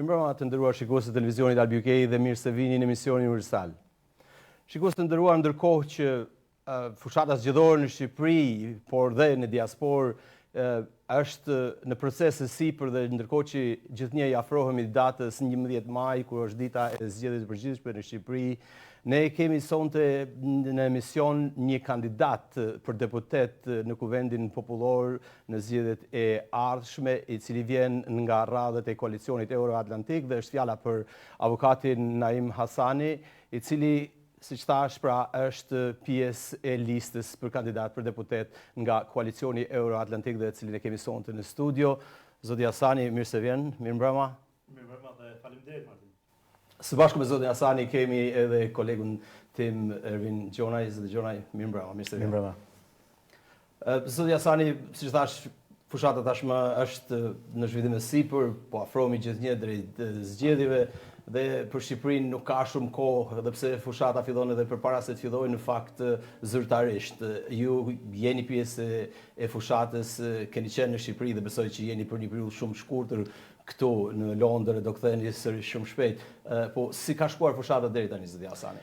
Mirëmbrëma të nderuar shikues të televizionit Albukej dhe mirë se vini në emisionin Universal. Shikues të nderuar, ndërkohë që fushata zgjedhore në Shqipëri, por dhe në diasporë është në proces të sipër dhe ndërkohë që gjithnjë i afrohemi datës 11 maj, kur është dita e zgjedhjeve të përgjithshme në Shqipëri, ne kemi sonte në emision një kandidat për deputet në Kuvendin Popullor në zgjedhjet e ardhshme, i cili vjen nga radhët e koalicionit Euro-Atlantik dhe është fjala për avokatin Naim Hasani, i cili, siç thash, pra është pjesë e listës për kandidat për deputet nga koalicioni Euro-Atlantik dhe cilin e kemi sonte në studio. Zoti Hasani, mirë se vjen, mirëmbrëma. Mirëmbrëma dhe faleminderit, Martin. Së bashku me zotin Hasani kemi edhe kolegun tim Ervin Gjonaj. Zoti Gjonaj, mirëmbrëma, mirë se vjen. Mirëmbrëma. Zoti Hasani, siç thash, fushata tashmë është në zhvillim të sipër, po afrohemi gjithnjë drejt zgjedhjeve dhe për Shqipërinë nuk ka shumë kohë, edhe pse fushata fillon edhe përpara se të fillojë në fakt zyrtarisht. Ju jeni pjesë e fushatës, keni qenë në Shqipëri dhe besoj që jeni për një periudhë shumë shkurtër këtu në Londër, do ktheheni sërish shumë shpejt. Po si ka shkuar fushata deri tani, zoti Hasani?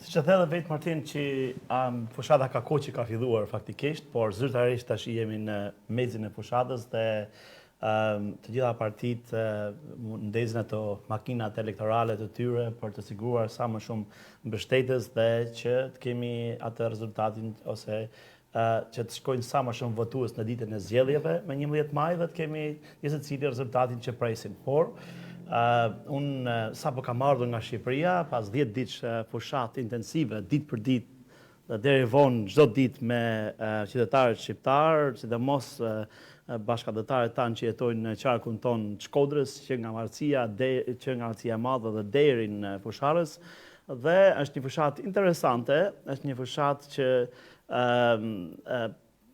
Siç e thënë vetë Martin, që fushata ka kohë që ka filluar faktikisht, por zyrtarisht tash jemi në mezin e fushatës dhe të gjitha partitë ndezin ato makinat elektorale të tyre për të siguruar sa më shumë mbështetës dhe që të kemi atë rezultatin ose që të shkojnë sa më shumë votues në ditën e zgjedhjeve me 11 maj dhe të kemi një secili rezultatin që presin. Por unë sapo kam ardhur nga Shqipëria pas 10 ditë fushat intensive, ditë për ditë dhe deri vonë çdo ditë me qytetarët shqiptar, sidomos bashkëdhetarët tanë që jetojnë në qarkun tonë të Shkodrës, që nga Marcia e Madhe dhe deri në Fusharës, dhe është një fushat interesante, është një fushat që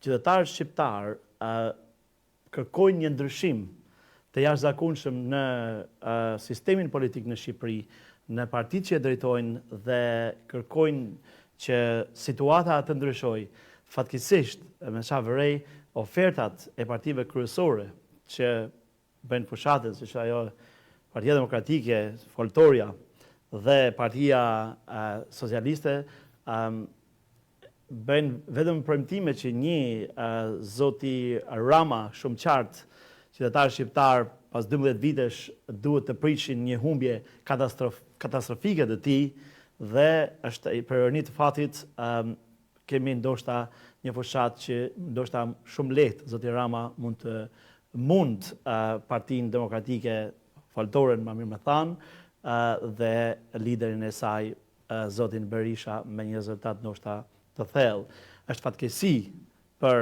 qytetarët shqiptar kërkojnë një ndryshim të jashtëzakonshëm në sistemin politik në Shqipëri, në partitë që e drejtojnë dhe kërkojnë që situata të ndryshojë. Fatkeqësisht, me çfarë vërej, ofertat e partive kryesore që bëjnë fushatën, siç ajo Partia Demokratike, Foltoria dhe Partia Socialiste, bëjnë vetëm premtime që një zoti Rama shumë qartë, qytetar shqiptar pas 12 vitesh duhet të prishin një humbje katastrofike të tij dhe është për ërni të fatit kemi ndoshta një fushat që ndoshta shumë lehtë zoti Rama mund Partinë Demokratike Foltoren, më mirë me thanë, dhe liderin e saj zotin Berisha me një rezultat ndoshta të thellë. Është fatkeqësi për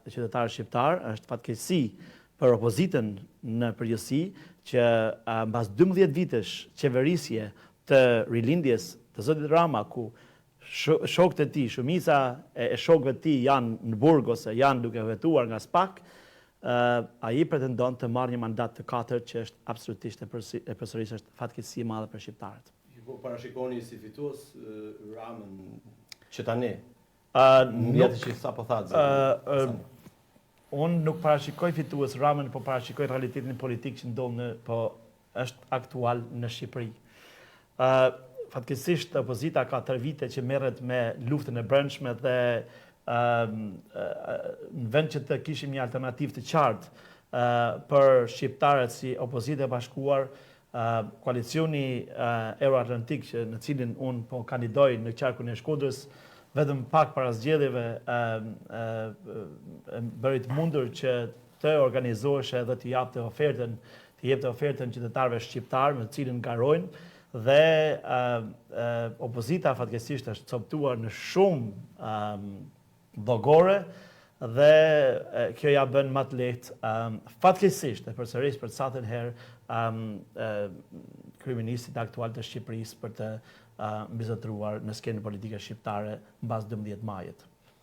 qytetarët shqiptar, është fatkeqësi për opozitën në përgjithësi që mbas 12 vitesh qeverisje të rilindjes të zotit Rama, ku shokët e tij, shumica e shokëve të tij janë në burg ose janë duke vetuar nga SPAK, ai pretendon të marrë një mandat të katërt që është absolutisht e përsërisë është fatkeqësi e madhe për shqiptarët. Ju parashikoni si fitues Ramën që tani? Nuk që sapo thatë. Unë nuk parashikoj fitues Ramën, po parashikoj realitetin politik që ndodh është aktual në Shqipëri. Fatkeqësisht opozita ka 3 vite që merret me luftën e brendshme dhe në vend që të kishim një alternativë të qartë për shqiptarët si opozitë e bashkuar, koalicioni Euro-Atlantik në cilin unë po kandidoj në qarkun e Shkodrës, vetëm pak para zgjedhjeve bëri të mundur që të organizohesh dhe të japte ofertën qytetarëve shqiptar me të cilin garojnë dhe opozita fatkeqësisht është coptuar në shumë llogore dhe kjo ja bën më të lehtë fatkeqësisht e përsëris për sa të herë kryeministit aktual të Shqipërisë për të mbizotruar në skenën politike shqiptare mbas 12 majit.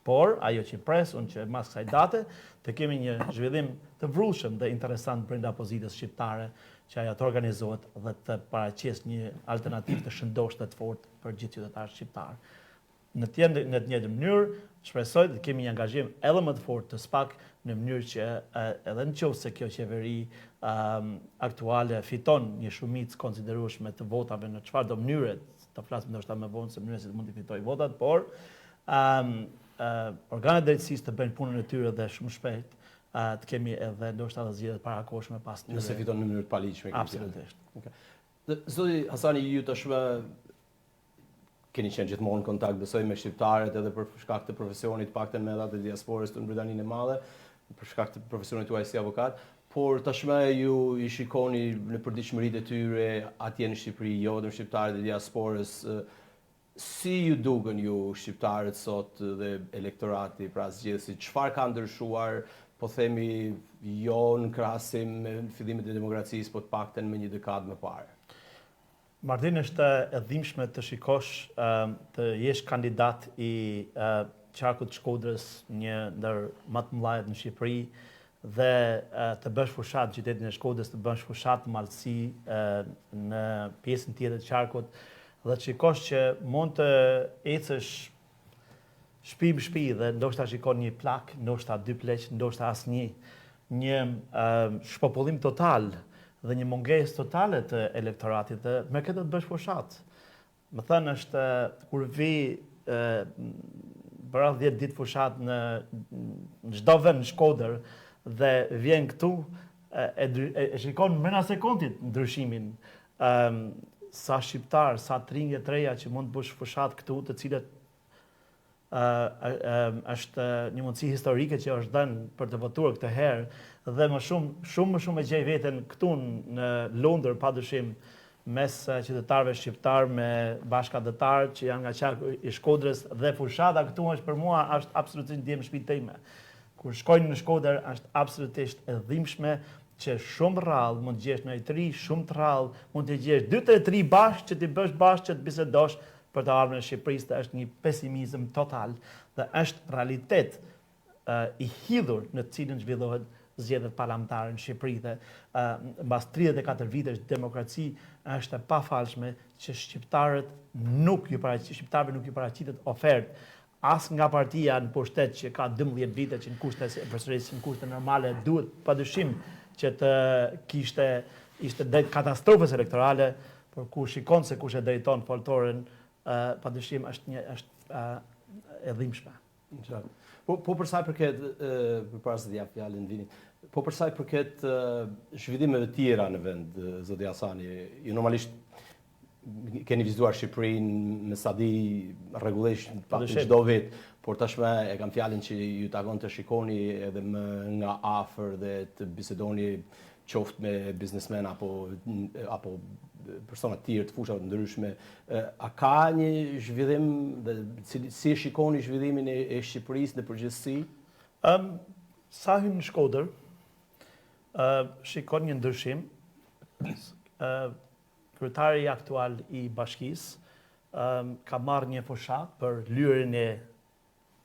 Por ajo që pres unë që mas kësaj date të kemi një zhvillim të vrullshëm dhe interesant brenda opozitës shqiptare, që ajo të organizohet dhe të paraqesë një alternativë të shëndoshtë dhe të fortë për gjithë qytetarët shqiptar. Në të njëjtën mënyrë, shpresoj të kemi një angazhim edhe më të fortë të SPAK në mënyrë që edhe nëse kjo qeveri aktuale fiton një shumicë konsiderueshme të votave në çfarëdo mënyre, të flasim ndoshta më vonë se mënyra se mund të fitojë votat, por organet drejtësisë të bëjnë punën e tyre dhe shumë shpejt të kemi edhe ndoshta edhe zgjedhjet parakohshme pas tyre. Nëse fiton në mënyrë të paligjshme. Absolutisht. Okay. Zoti Hasani, ju tashmë keni qenë gjithmonë në kontakt, besoj, me shqiptarët edhe për shkak të profesionit, paktën me ata të diasporës në Britaninë e Madhe, për shkak të profesionit tuaj si avokat, por tashmë ju i shikoni në përditshmëritë e tyre atje në Shqipëri, jo vetëm shqiptarët e diasporës. Si ju duken ju shqiptarët sot dhe elektorati pra zgjedhësi, çfarë ka ndryshuar, po themi, jo në krahasim me fillimet e demokracisë, po të paktën me një dekadë më parë? Martin, është e dhimbshme të shikosh të jesh kandidat i qarkut Shkodrës, një ndër më të mëdhenjat në Shqipëri, dhe të bësh fushat qytetin e Shkodrës, të bësh fushat malësi në pjesën tjetër të qarkut, dhe të shikosh që mund të ecësh shtëpi më shtëpi dhe ndoshta shikon një plak, ndoshta 2 pleq, ndoshta asnjë, një shpopullim total dhe një mungesë totale të elektoratit dhe me këtë të bësh fushat. Më thënë është kur vi para 10 ditë fushat në çdo vend në Shkodër dhe vjen këtu e shikon mbrëmja sekondit ndryshimin. Sa shqiptar, sa trinje të reja që mund të bësh fushat këtu, të cilët është një mundësi historike që është dhënë për të votuar këtë herë, dhe më shumë e gjej veten këtu në Londër, padyshim, mes qytetarëve shqiptar me bashkëdhetar që janë nga qarku i Shkodrës, dhe fushata këtu është për mua është absolutisht ndjem shtëpinë time. Kur shkojnë në Shkodër është absolutisht e dhimbshme që shumë rrallë mund të gjesh në Itri, shumë të rrallë mund të gjesh 2-3 bashkë që ti bësh bashkë që të bisedosh për të ardhmen e Shqipërisë, dhe është një pesimizëm total dhe është realitet i hidhur në të cilën zhvillohet zgjedhjet parlamentare në Shqipëri dhe mbas 34 vitesh demokraci është e pafalshme që shqiptarëve nuk ju paraqitet ofertë as nga partia në pushtet që ka 12 vite që në kushte normale duhet padyshim që të ishte drejt katastrofës elektorale, por kur shikon se kush e drejton foltoren, padyshim është e dhimbshme. Po për sa i përket, përpara se të jap fjalën Vinit, po për sa i përket zhvillimeve tjera në vend, zoti Hasani, ju normalisht keni vizituar Shqipërinë me sa di rregullisht çdo vit, por tashmë e kam fjalën që ju takon të shikoni edhe më nga afër dhe të bisedoni qoftë me biznesmen apo persona të tjerë të fushave të ndryshme. A ka një zhvillim dhe si e shikoni zhvillimin e Shqipërisë në përgjithësi? Sa hym në Shkodër, shikon një ndryshim. Kryetari aktual i bashkisë ka marrë një fushat për lyerjen e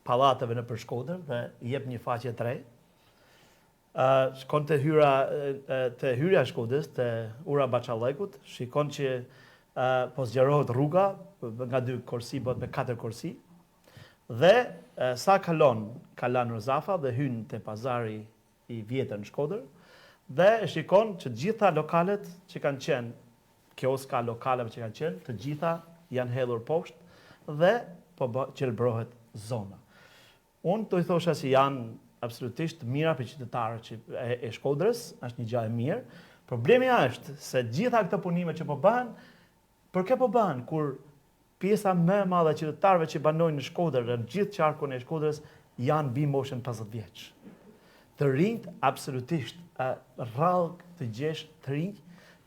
pallateve në Shkodër dhe jep një faqe të re. Shkon të hyrja e Shkodrës, të ura Baçallekut, shikon që po zgjerohet rruga nga 2 korsi bëhet me 4 korsi. Dhe sa kalon Rozafa dhe hyn te pazari i vjetër në Shkodër, dhe e shikon që gjitha lokalet që kanë qenë, kioska lokaleve që kanë qenë, të gjitha janë hedhur poshtë dhe po qelbrohet zona. Unë do i thosha që janë absolutisht mira për qytetarët e Shkodrës, është një gjë e mirë. Problemi është se gjitha këto punime që po bëhen, për kë po bëhen kur pjesa më e madhe e qytetarëve që banojnë në Shkodër dhe në gjithë qarkun e Shkodrës janë mbi moshën 50 vjeç. Të rinjt absolutisht rrallë të gjesh të rinj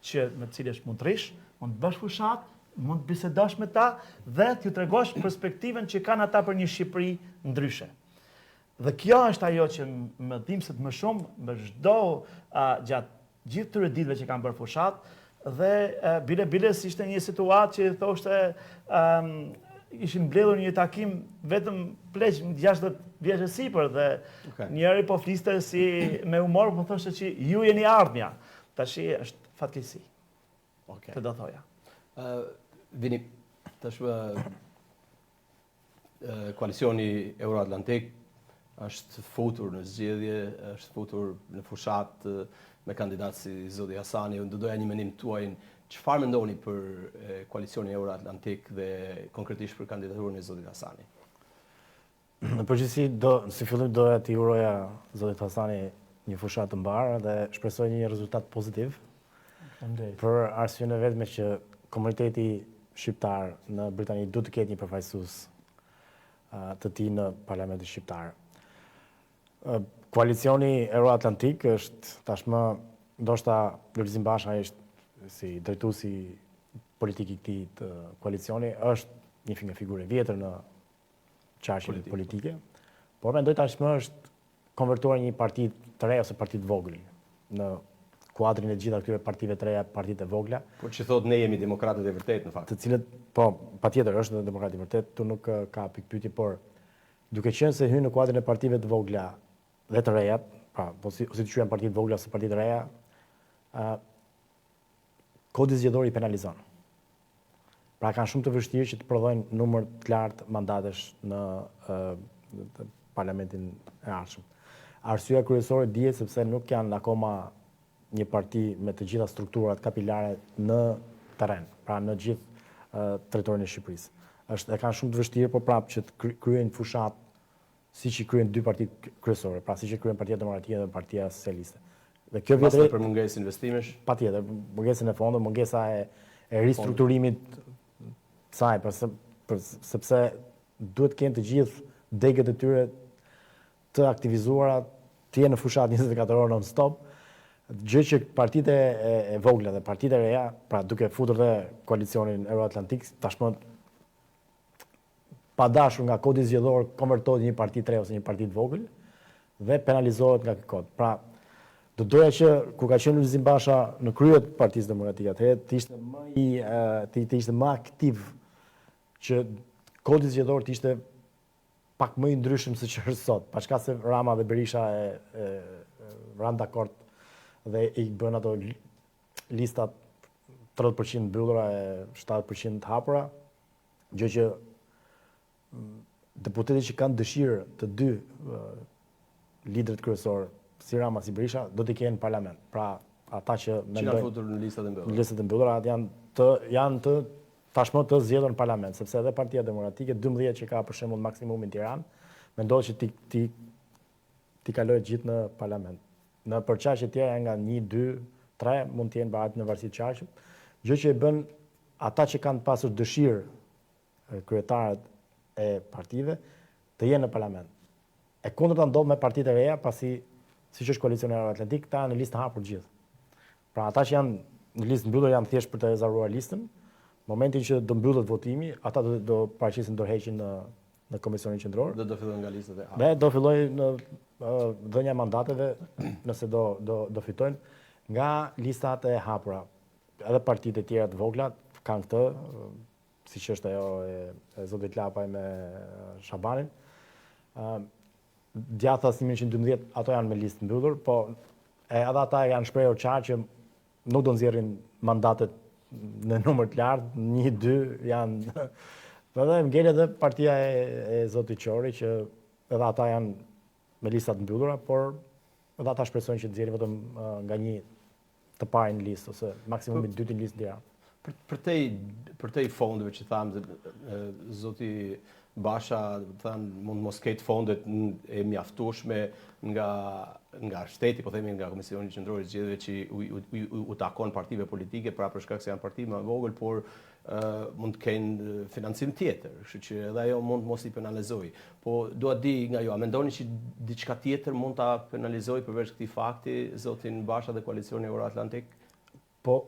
që me të cilësh mund të rish, mund të bësh fushat, mund të bisedosh me ta dhe t'ju tregosh perspektivën që kanë ata për një Shqipëri ndryshe. Dhe kjo është ajo që më dhimbset më shumë me çdo gjatë gjithë këtyre ditëve që kanë bërë fushat, dhe bile ishte një situatë që thoshte ishin mbledhur një takim vetëm pleq 60 vjeç e sipër dhe njëri po fliste si me humor, po thoshte që ju jeni ardhmja. Tash është fatkeqësi. Të do thoja. Vini, tashmë koalicioni Euroatlantik është futur në zgjedhje, është futur në fushat me kandidatë si zoti Hasani, do doja një mendim tuaj, çfarë mendoni për koalicionin Euro-Atlantik dhe konkretisht për kandidaturën e zotit Hasani? Në përgjithësi, si fillim doja t'i uroja zotit Hasani një fushat të mbarë dhe shpresoj një rezultat pozitiv. Për arsyen e vetme që komuniteti shqiptar në Britani duhet të ketë një përfaqësues të tij në Parlamentin shqiptar. Koalicioni Euro-Atlantik është tashmë, ndoshta Lulzim Basha është si drejtuesi politik i këtij të koalicioni, është një figurë e vjetër në çarqin politike, por mendoj tashmë është konvertuar një parti të re ose parti të vogël në kuadrin e gjitha këtyre partive të reja, partitë e vogla. Por që thotë ne jemi demokratët e vërtet në fakt. Të cilët, po, patjetër është demokrati i vërtet, tu nuk ka pikpyetje, por duke qenë se hyn në kuadrin e partive të vogla dhe të reja, pra, ose të quajmë parti të vogla ose parti të reja, kodi zgjedhor i penalizon. Pra kanë shumë të vështirë që të prodhojnë numër të lartë mandatesh në parlamentin e ardhshëm. Arsyeja kryesore dihet sepse nuk janë akoma një parti me të gjitha strukturat kapilare në terren, pra në gjithë territorin e Shqipërisë. E kanë shumë të vështirë, por prapë që të kryejnë fushat siç i kryejnë dy partitë kryesore, pra siç i kryejnë Partia Demokratike dhe Partia Socialiste. Dhe kjo vjen për mungesë investimesh. Patjetër, mungesën e fondeve, mungesa e ristrukturimit të saj, sepse duhet të kenë të gjithë degët e tyre të aktivizuara, të jenë në fushat 24 orë non-stop. Gjë që partitë e vogla dhe partitë e reja, pra duke futur dhe koalicionin Euro-Atlantik, tashmë pa dashur nga kodi zgjedhor konvertohet një parti të re ose një parti të vogël dhe penalizohet nga ky kod. Pra, do doja që kur ka qenë Lulzim Basha në krye të Partisë Demokratike atëherë të ishte më aktiv që kodi zgjedhor të ishte pak më i ndryshëm se që është sot, pa shkak se Rama dhe Berisha ranë dakord dhe i bën ato listat 30% mbyllura e 70% të hapura, gjë që deputetët që kanë dëshirë të dy liderët kryesor, si Rama si Berisha, do të kenë në parlament. Pra, ata që kanë futur në listat e mbyllura. Në listat e mbyllura janë të tashmë të zgjedhur në parlament, sepse edhe Partia Demokratike 12 që ka për shembull maksimumin në Tiranë, mendoj që ti kalojë gjithë në parlament. Në përçarje tjera janë nga 1, 2, 3 mund të jenë barë në varësi të çarqit, gjë që e bën ata që kanë pasur dëshirë kryetarët e partive të jenë në parlament. E kundërta ndodh me partitë e reja, pasi siç është koalicioni Euro-Atlantik, ta në listë hapur gjithë. Pra ata që janë në listë mbyllur janë thjesht për të rezervuar listën. Momentin që do mbyllet votimi, ata do paraqisin dorëheqjen në Komisionin Qendror. Do fillojnë nga listat e hapura. Dhe do fillojnë në dhënia e mandateve, nëse do fitojnë, nga listat e hapura. Edhe partitë e tjera të vogla kanë këtë, siç është ajo e zotit Lapaj me Shabanin. Djatha 1912, ato janë me listë mbyllur, po edhe ata janë shprehur qartë që nuk do nxjerrin mandatet në numër të lartë, 1, 2 janë. Edhe ngel edhe partia e zotit Qori, që edhe ata janë me listat mbyllura, por edhe ata shpresojnë që të nxjerrin vetëm nga një të parë në listë ose maksimumi 2 në listë tjera. Për te fondeve që thamë, zoti Basha thanë mund mos ketë fondet e mjaftueshme nga shteti, po themi nga Komisioni Qendror i Zgjedhjeve që u takon partive politike, pra për shkak se janë parti më vogël, por mund të kenë financim tjetër, kështu që edhe ajo mund mos i penalizojë. Po dua di nga ju, a mendoni që diçka tjetër mund ta penalizojë përveç këtij fakti zotin Basha dhe koalicioni Euro-Atlantik? Po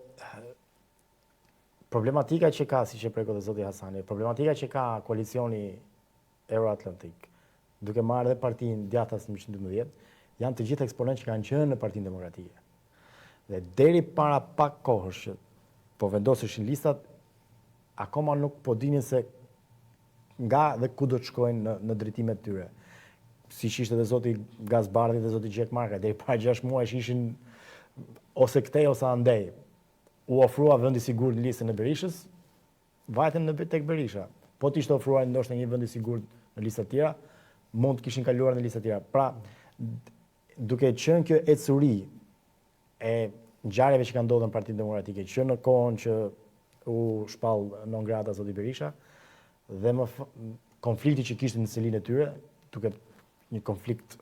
problematika që ka, siç e preko dhe zoti Hasani, problematika që ka koalicioni Euro-Atlantik, duke marrë dhe partinë Djathtas 112, janë të gjithë eksponentë që kanë qenë në Partinë Demokratike. Dhe deri para pak kohësh që po vendoseshin listat, akoma nuk po dinin se nga dhe ku do të shkojnë në drejtimet tyre. Siç ishte dhe zoti Gazbardhi dhe zoti Gjek Marka, deri para 6 muajsh ishin ose këtej ose andej. U ofrua vendi sigurt në listën e Berishës, vajten në tek Berisha. Po t'ishte ofruar ndoshta një vend i sigurt në lista të tjera, mund të kishin kaluar në lista të tjera. Pra, duke qenë kjo ecuri e ngjarjeve që kanë ndodhur në Partinë Demokratike, që në kohën që u shpall non grata zoti Berisha dhe konflikti që kishte në selinë e tyre, duke një konflikt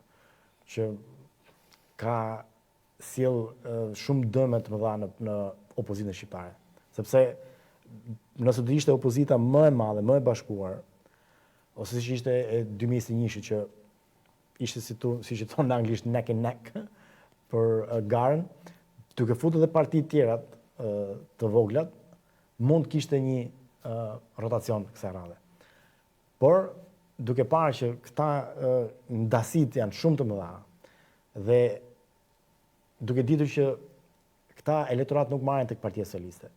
që ka sjell shumë dëme të mëdha në opozitën shqiptare. Sepse nëse do ishte opozita më e madhe, më e bashkuar, ose siç ishte e 2021 që ishte siç e thonë në anglisht neck and neck për garën, duke futur edhe partitë tjera të voglat, mund kishte një rotacion kësaj radhe. Por duke parë që këta ndasit janë shumë të mëdha dhe duke ditur që këta elektorat nuk marrin tek Partia Socialiste.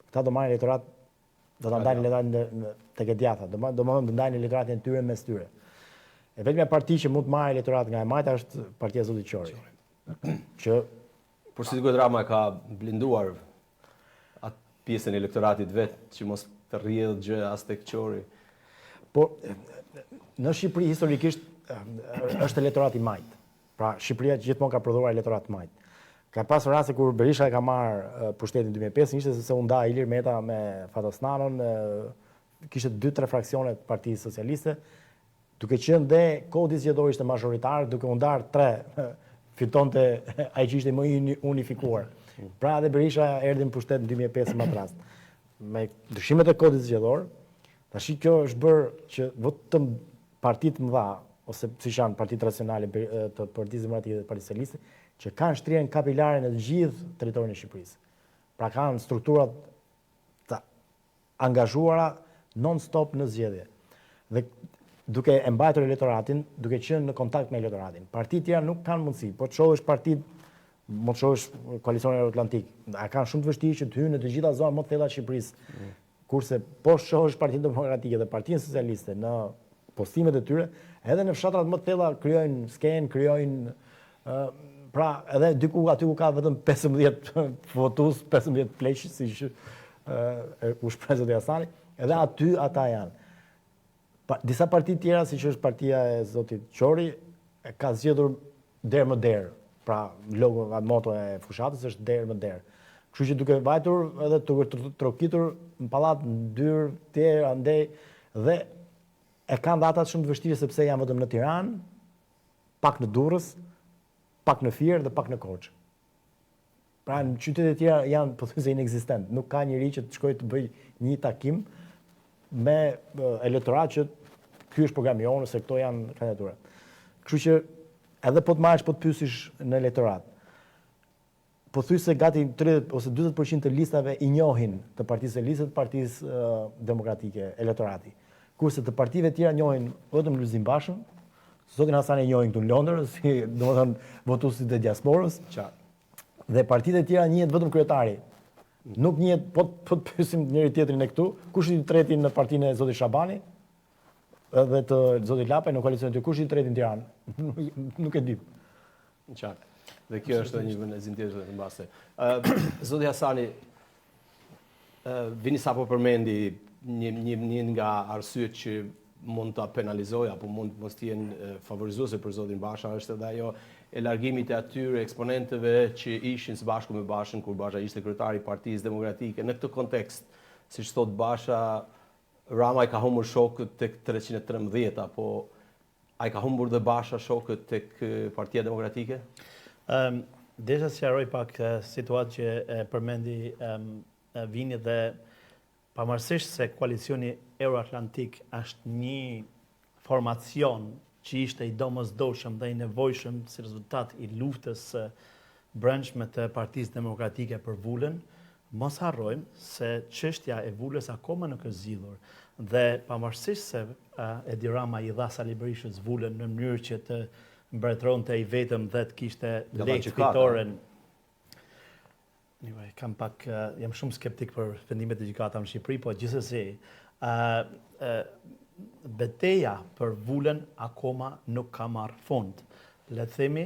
Këta do marrin elektorat, do ta ndajnë elektorat tek e djatha, do të ndajnë elektoratin e tyre mes tyre. E vetmja parti që mund të marrë elektorat nga e majta është Partia e Zotit Qori. Që por si duket Rama ka blinduar atë pjesën e elektoratit vet që mos të rrjedhë gjë as tek Qori. Po në Shqipëri historikisht është elektorat i majt. Pra Shqipëria gjithmonë ka prodhuar elektorat të majt. Ka pasur raste kur Berisha e ka marrë pushtetin 2005, ishte sepse u nda Ilir Meta me Fatosnanon, kishte 2-3 fraksione të Partisë Socialiste, duke qenë dhe kodi zgjedhor ishte mazhoritar, duke u ndarë 3, fitonte ai që ishte më i unifikuar. Pra edhe Berisha erdhi në pushtet në 2005 më atë rast. Me ndryshimet e kodit zgjedhor, tash kjo është bërë që vetëm partitë mëdha ose siç janë partitë tradicionale të Partisë Demokratike dhe Partisë Socialiste, që kanë shtrihen kapilare në të gjithë territorin e Shqipërisë. Pra kanë strukturat të angazhuara non-stop në zgjedhje. Dhe duke e mbajtur elektoratin, duke qenë në kontakt me elektoratin. Partitë tjera nuk kanë mundësi, po të shohësh partitë, mund të shohësh koalicionin euroatlantik, kanë shumë të vështirë që të hyjnë në të gjitha zonat më të thella të Shqipërisë. Kurse po shohësh Partinë Demokratike dhe Partinë Socialiste në postimet e tyre, edhe në fshatrat më të thella krijojnë skenë, krijojnë pra edhe diku aty ku ka vetëm 15 votues, 15 pleq, siç u shpreh zoti Hasani, edhe aty ata janë. Disa parti tjera, siç është partia e zotit Qori, ka zgjedhur derë më derë. Pra logo, moto e fushatës është derë më derë. Kështu që duke vajtur edhe të trokitur në pallat, në dyrë, tjerë, andej, dhe e kanë datat shumë të vështirë sepse janë vetëm në Tiranë, pak në Durrës, pak në Fier dhe pak në Korçë. Pra në qytetet e tjera janë pothuajse inekzistent. Nuk ka njëri që të shkojë të bëj një takim me elektorat që ky është programi jonë ose këto janë kandidaturat. Kështu që edhe po të marrësh po të pyesish në elektorat, pothuajse gati 30 ose 40% të listave i njohin të Partisë Socialiste, të Partisë Demokratike elektorati. Kurse të partive tjera njohin vetëm Lulzim Bashën, zotin Hasani e njohin këtu në Londër, si domethënë votuesit e diasporës, dhe partitë e tjera njihet vetëm kryetari. Nuk njihet, po të pyesim njëri tjetrin e këtu, kush është i treti në partinë e zotit Shabani, edhe të zotit Lapaj në koalicionin e tyre, kush është i treti në Tiranë? Nuk e di. Në qartë. Dhe kjo është një vënezim tjetër në base. Zoti Hasani, vini sapo përmendi një nga arsyet që mund të penalizoj apo mund mos të jenë favorizuese për zotin Basha është edhe ajo e largimit e atyre eksponentëve që ishin së bashku me Bashën kur Basha ishte kryetari i Partisë Demokratike. Në këtë kontekst, siç thot Basha, Rama i ka humbur shokët tek 313, apo ai ka humbur dhe Basha shokët tek Partia Demokratike? Desha sqaroj pak situatë që përmendi Vini dhe pavarësisht se koalicioni euroatlantik është një formacion që ishte i domosdoshëm dhe i nevojshëm si rezultat i luftës brendshme të Partisë Demokratike për vullën, mos harrojmë se çështja e vullës akoma nuk është zgjidhur. Dhe pavarësisht se Edi Rama i dha Sali Berishës vullën në mënyrë që të mbretëronte i vetëm dhe të kishte lekë fitoren. Jam shumë skeptik për vendimet e gjykatave në Shqipëri, po gjithsesi betejë për vullën akoma nuk ka marrë fund. Le të themi,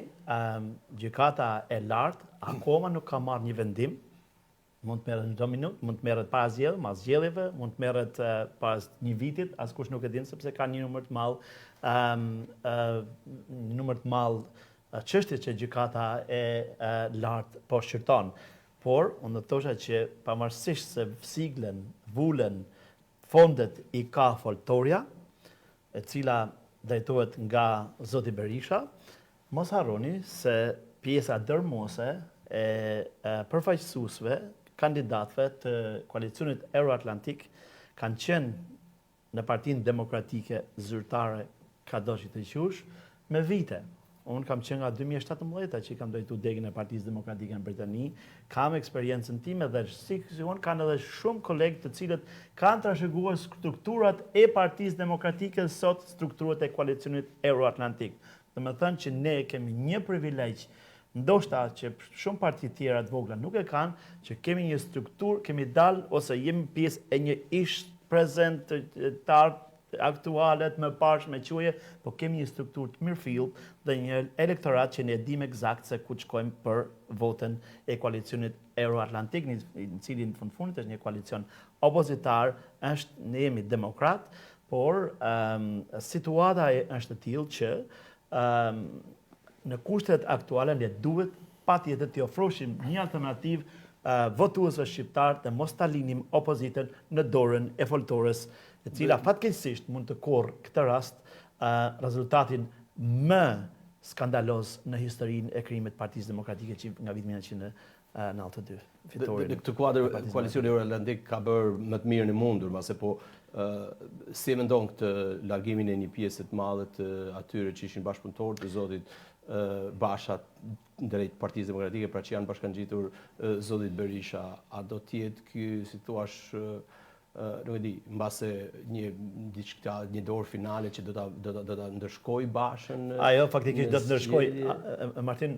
gjykata e lartë akoma nuk ka marrë një vendim. Mund të merret në çdo minutë, mund të merret para zgjedhjeve, mas zgjedhjeve, mund të merret pas një vitit, askush nuk e din sepse ka një numër të madh çështje që gjykata e lartë po shqyrton. Por, unë do të thosha që pavarësisht se siglen, vulen, fondet i ka foltoria, e cila drejtohet nga zoti Berisha, mos harroni se pjesa dërmuese e përfaqësuesve, kandidatëve të koalicionit Euroatlantik kanë qenë në Partinë Demokratike Zyrtare kado që të qush me vite. Unë kam qenë nga 2017 që kam drejtu degën e Partisë Demokratike në Britani, kam eksperiencën time dhe si unë kanë edhe shumë kolegë të cilët kanë trashëguar strukturat e Partisë Demokratike sot strukturat e koalicionit Euroatlantik. Dhe me thënë që ne kemi një privilegj, ndoshta që shumë parti tjera të vogla nuk e kanë, që kemi një strukturë, kemi dalë ose jemi pjesë e një ish prezentar aktualet më pashme quaje, po kemi një strukturë të mirëfillt dhe një elektorat që ne dim eksakt se ku shkojmë për votën e koalicionit Euroatlantik, në cilin në fundit është një koalicion opozitar, ne jemi demokrat, por situata është e tillë që në kushtet aktuale ne duhet patjetër të ofroshim një alternativë votuesve shqiptar dhe mos ta linim opozitën në dorën e foltores, e cila fatkeqësisht mund të korrë këtë rast rezultatin më skandaloz në historinë e krijimit të Partisë Demokratike që nga viti 1992. Në këtë kuadër koalicioni Euroatlantik ka bërë më të mirën e mundur, mase po si e mendon këtë largimin e një pjesë të madhe të atyre që ishin bashkëpunëtorë të zotit Basha drejt Partisë Demokratike, pra që janë bashkangjitur zotit Berisha, a do të jetë ky, si thua, nuk e di, mbase një dorë finale që do ta ndërshkoj Bashën? Ajo faktikisht do të ndërshkoj, Martin,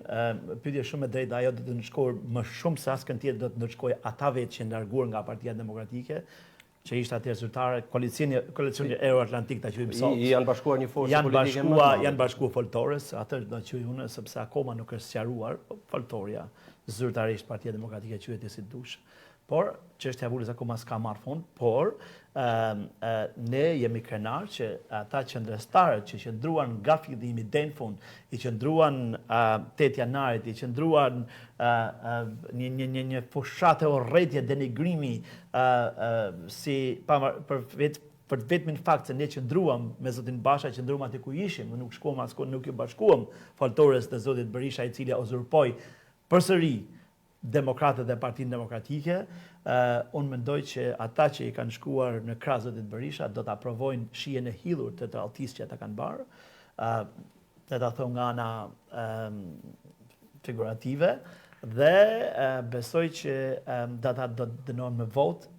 pyetje shumë e drejtë, ajo do të ndërshkoj më shumë se askën tjetër do të ndërshkoj ata vetë që larguar nga Partia Demokratike, që ishte atëherë zyrtare, koalicioni Euroatlantik ta quajmë sot. Janë bashkuar një forcë politike më. Janë bashkuar foltores, atë do të quaj unë sepse akoma nuk është sqaruar foltoria zyrtarisht Partia Demokratike quhet si dush. Por çështja e vulës akoma s'ka marrë fund, por ne jemi krenar që ata qendrëstarët që qëndruan nga fillimi deri në fund, i qëndruan 8 janarit, i qëndruan një fushatë urrëtie denigrimi si për vetmin fakt se ne qëndruam me zotin Basha, qëndruam aty ku ishim, nuk shkuam askund, nuk i bashkuam foltores të zotit Berisha, i cili uzurpoi përsëri demokratët dhe Partinë Demokratike, unë mendoj që ata që i kanë shkuar në krah zotit Berisha do të aprovojnë shijen e hidhur të tradhtisë që ata kanë bërë, dhe ta them nga ana figurative, dhe besoj që ata do të dënohen me votë.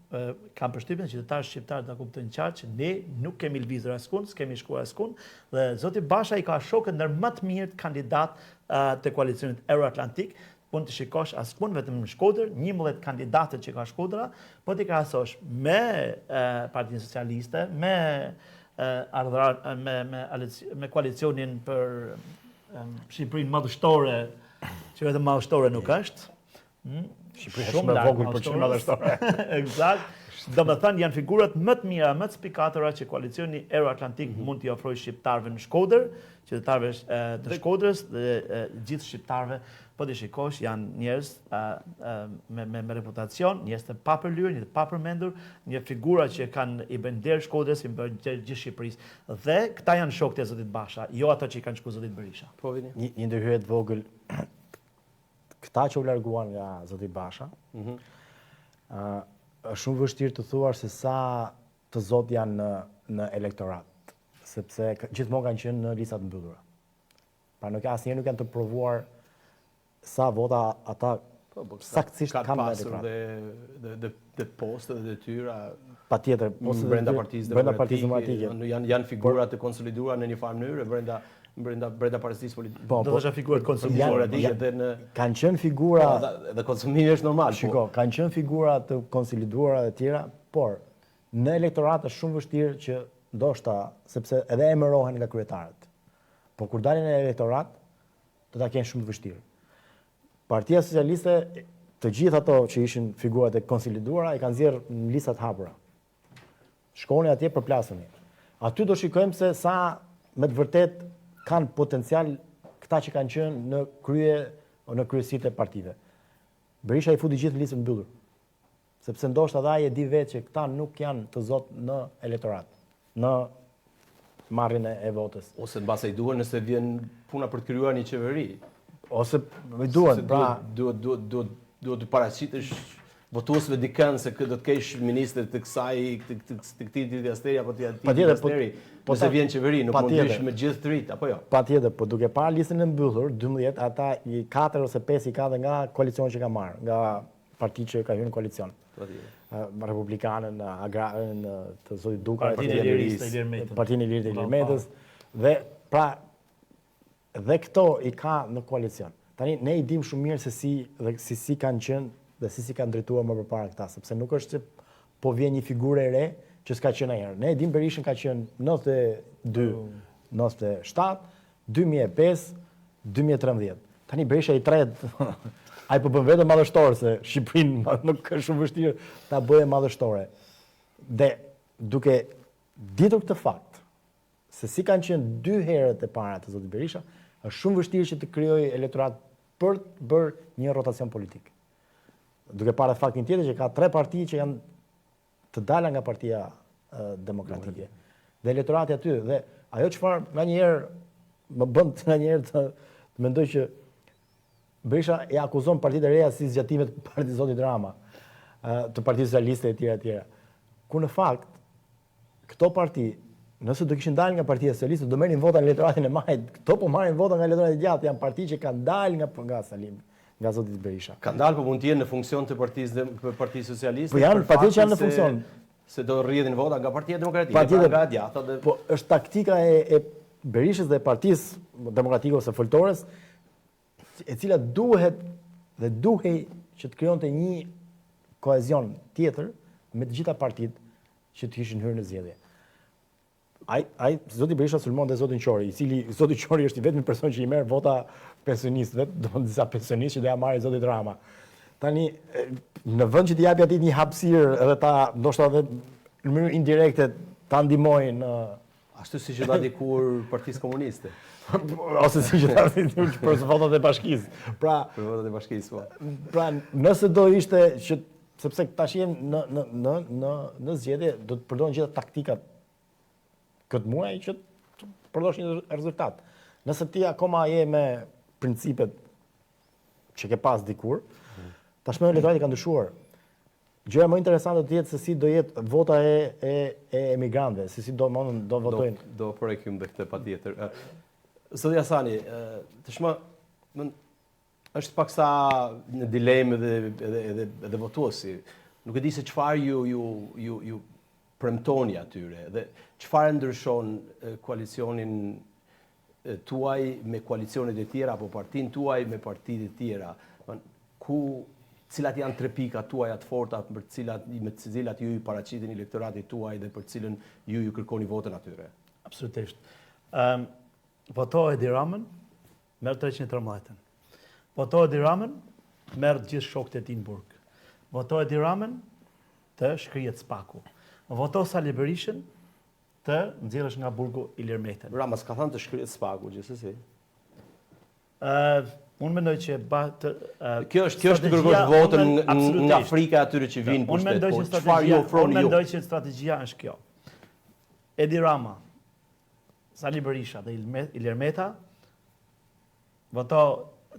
Kam përshtypjen që qytetarët shqiptarë ta kuptojnë qartë që ne nuk kemi lvizur askund, s'kemi shkuar askund, dhe zoti Basha i ka shokët ndër më të mirë kandidat të koalicionit Euroatlantik. Mund të shikosh askund vetëm në Shkodër, 11 kandidatët që ka Shkodra, po t'i krahasosh me Partinë Socialiste, me koalicionin për Shqipërinë madhështore, që vetëm madhështore nuk është. Shqipëria është më vogël për çfarë madhështore. Eksakt. Domethënë janë figurat më të mira, më të spikatora që koalicioni Euroatlantik mund t'i ofrojë shqiptarëve në Shkodër, qytetarëve të Shkodrës dhe gjithë shqiptarëve. Po t'i shikosh, janë njerëz me reputacion, njerëz të papërlyer, një të papërmendur, një figura që i bën der Shkodrës, i bën der gjithë Shqipërisë. Dhe këta janë shokët e zotit Basha, jo ato që i kanë shkuar zotit Berisha. Po vini. Një ndërhyrje të vogël. Këta që u larguan nga zoti Basha, është shumë vështirë të thuar se sa të zot janë në elektorat, sepse gjithmonë kanë qenë në listat mbyllura. Pra asnjëherë nuk janë të provuar sa vota ata saktësisht kanë në elektorat. Dhe postë dhe detyra patjetër, brenda Partisë Demokratike. Janë figura të konsoliduara në një farë mënyrë brenda partisë politike. Do të thashë figura të konsoliduara. Kanë qenë figura dhe konsumimi është normal. Shiko, kanë qenë figura të konsoliduara dhe tjera, por në elektorat është shumë vështirë që ndoshta sepse edhe emërohen nga kryetarët. Po kur dalin në elektorat, do ta kenë shumë të vështirë. Partia Socialiste, të gjithë ato që ishin figurat e konsoliduara, i kanë nxjerrë në listat hapura. Shkoni atje përplasuni. Aty do shikojmë se sa me të vërtet kanë potencial këta që kanë qenë në kryesitë e partive. Berisha i futi gjithë listën mbyllur. Sepse ndoshta edhe ai e di vetë që këta nuk janë të zotë në elektorat, në marrjen e votës. Ose mbase i duhen nëse vjen puna për të krijuar një qeveri. Ose i duhen, pra duhet të paraqitesh votuesve dikën se do të kesh ministër të kësaj të këtij distasteri apo të atij distasteri. Nëse vjen qeveri, nuk mund të bësh me gjithë të rit, apo jo? Patjetër, po duke parë listën e mbyllur, 12 ata 4 ose 5 i kanë nga koalicioni që ka marrë, nga partitë që ka hyrë në koalicion. Republikanën, Agrarën, të zotit Duka, Partinë e Lirisë të Ilir Metës. Partinë e Lirisë të Ilir Metës. Dhe pra dhe këto i ka në koalicion. Tani ne i dim shumë mirë se si kanë qenë dhe si kanë drejtuar më përpara këta, sepse nuk është që po vjen një figurë e re që s'ka qenë ajherë. Ne e dim Berishën ka qenë 92, 97, 2005, 2013. Tani Berisha i tretë, ai po bën vetëm madhështor se Shqipërinë nuk është shumë vështirë ta bëjë madhështore. Dhe duke ditur këtë fakt, se si kanë qenë 2 herët e para të zotit Berisha, është shumë vështirë që të krijojë elektorat për të bërë një rotacion politik. Duke parë faktin tjetër që ka 3 parti që janë të dala nga Partia Demokratike. Dhe elektorati aty, dhe ajo çfarë nganjëherë më bën nganjëherë të mendoj që Berisha e akuzon partitë e reja si zgjatime të partisë zotit Rama, të Partisë Socialiste e tjera. Ku në fakt këto parti, nëse do kishin dalë nga Partia Socialiste, do merrin vota në elektoratin e majt. Këto po marrin vota nga elektorati i gjatë, janë parti që kanë dalë nga Salim, nga zoti Berisha. Kanë dalë, po mund të jenë në funksion të Partisë Socialiste. Po janë partitë që janë në funksion. Se do rrjedhin vota nga Partia Demokratike, nga Djata. Po është taktika e Berishës dhe Partisë Demokratike ose Foltores, e cila duhet dhe duhej që të krijonte një kohezion tjetër me të gjitha partitë që të kishin hyrë në zgjedhje. Ai zoti Berisha sulmon dhe zotin Qori, i cili zoti Qori është i vetmi person që i merr vota pensionistëve, do disa pensionistë që do ja marrin zotit Rama. Tani në vend që t'i japi atij një hapësirë edhe ta ndoshta edhe në mënyrë indirekte ta ndihmojnë ashtu siç e dha dikur Partisë Komuniste. Ose siç e dha për votat e bashkisë. Pra, për votat e bashkisë, po. Pra, nëse do ishte që sepse tash jemi në zgjedhje, do të përdorin gjitha taktikat këtë muaj që të përdorësh një rezultat. Nëse ti akoma je me principet që ke pas dikur, tashmë elektorati ka ndryshuar. Gjëja më interesante do të jetë se si do jetë vota e emigrantëve, se si do votojnë. Do prekim dhe këtë patjetër. Zoti Hasani, tashmë është paksa në dilemë edhe votuesi. Nuk e di se çfarë ju premtoni atyre dhe çfarë ndryshon koalicionin tuaj me koalicionet e tjera apo partinë tuaj me partitë e tjera. Cilat janë 3 pikat tuaja të forta me të cilat ju i paraqiteni elektoratit tuaj dhe për cilën ju kërkoni votën atyre? Absolutisht. Voto Edi Ramën, merr 313. Voto Edi Ramën, merr gjithë shokët e tij në burg. Voto Edi Ramën, të shkrihet spaku. Voto Sali Berishën, të nxjerrësh nga burgu Ilir Metën. Rama s'ka thënë të shkrihet spaku, gjithsesi. Unë mendoj që kjo është të kërkosh votën nga frika atyre që vinë pushtet. Unë mendoj që strategjia është kjo. Edi Rama, Sali Berisha dhe Ilir Meta, voto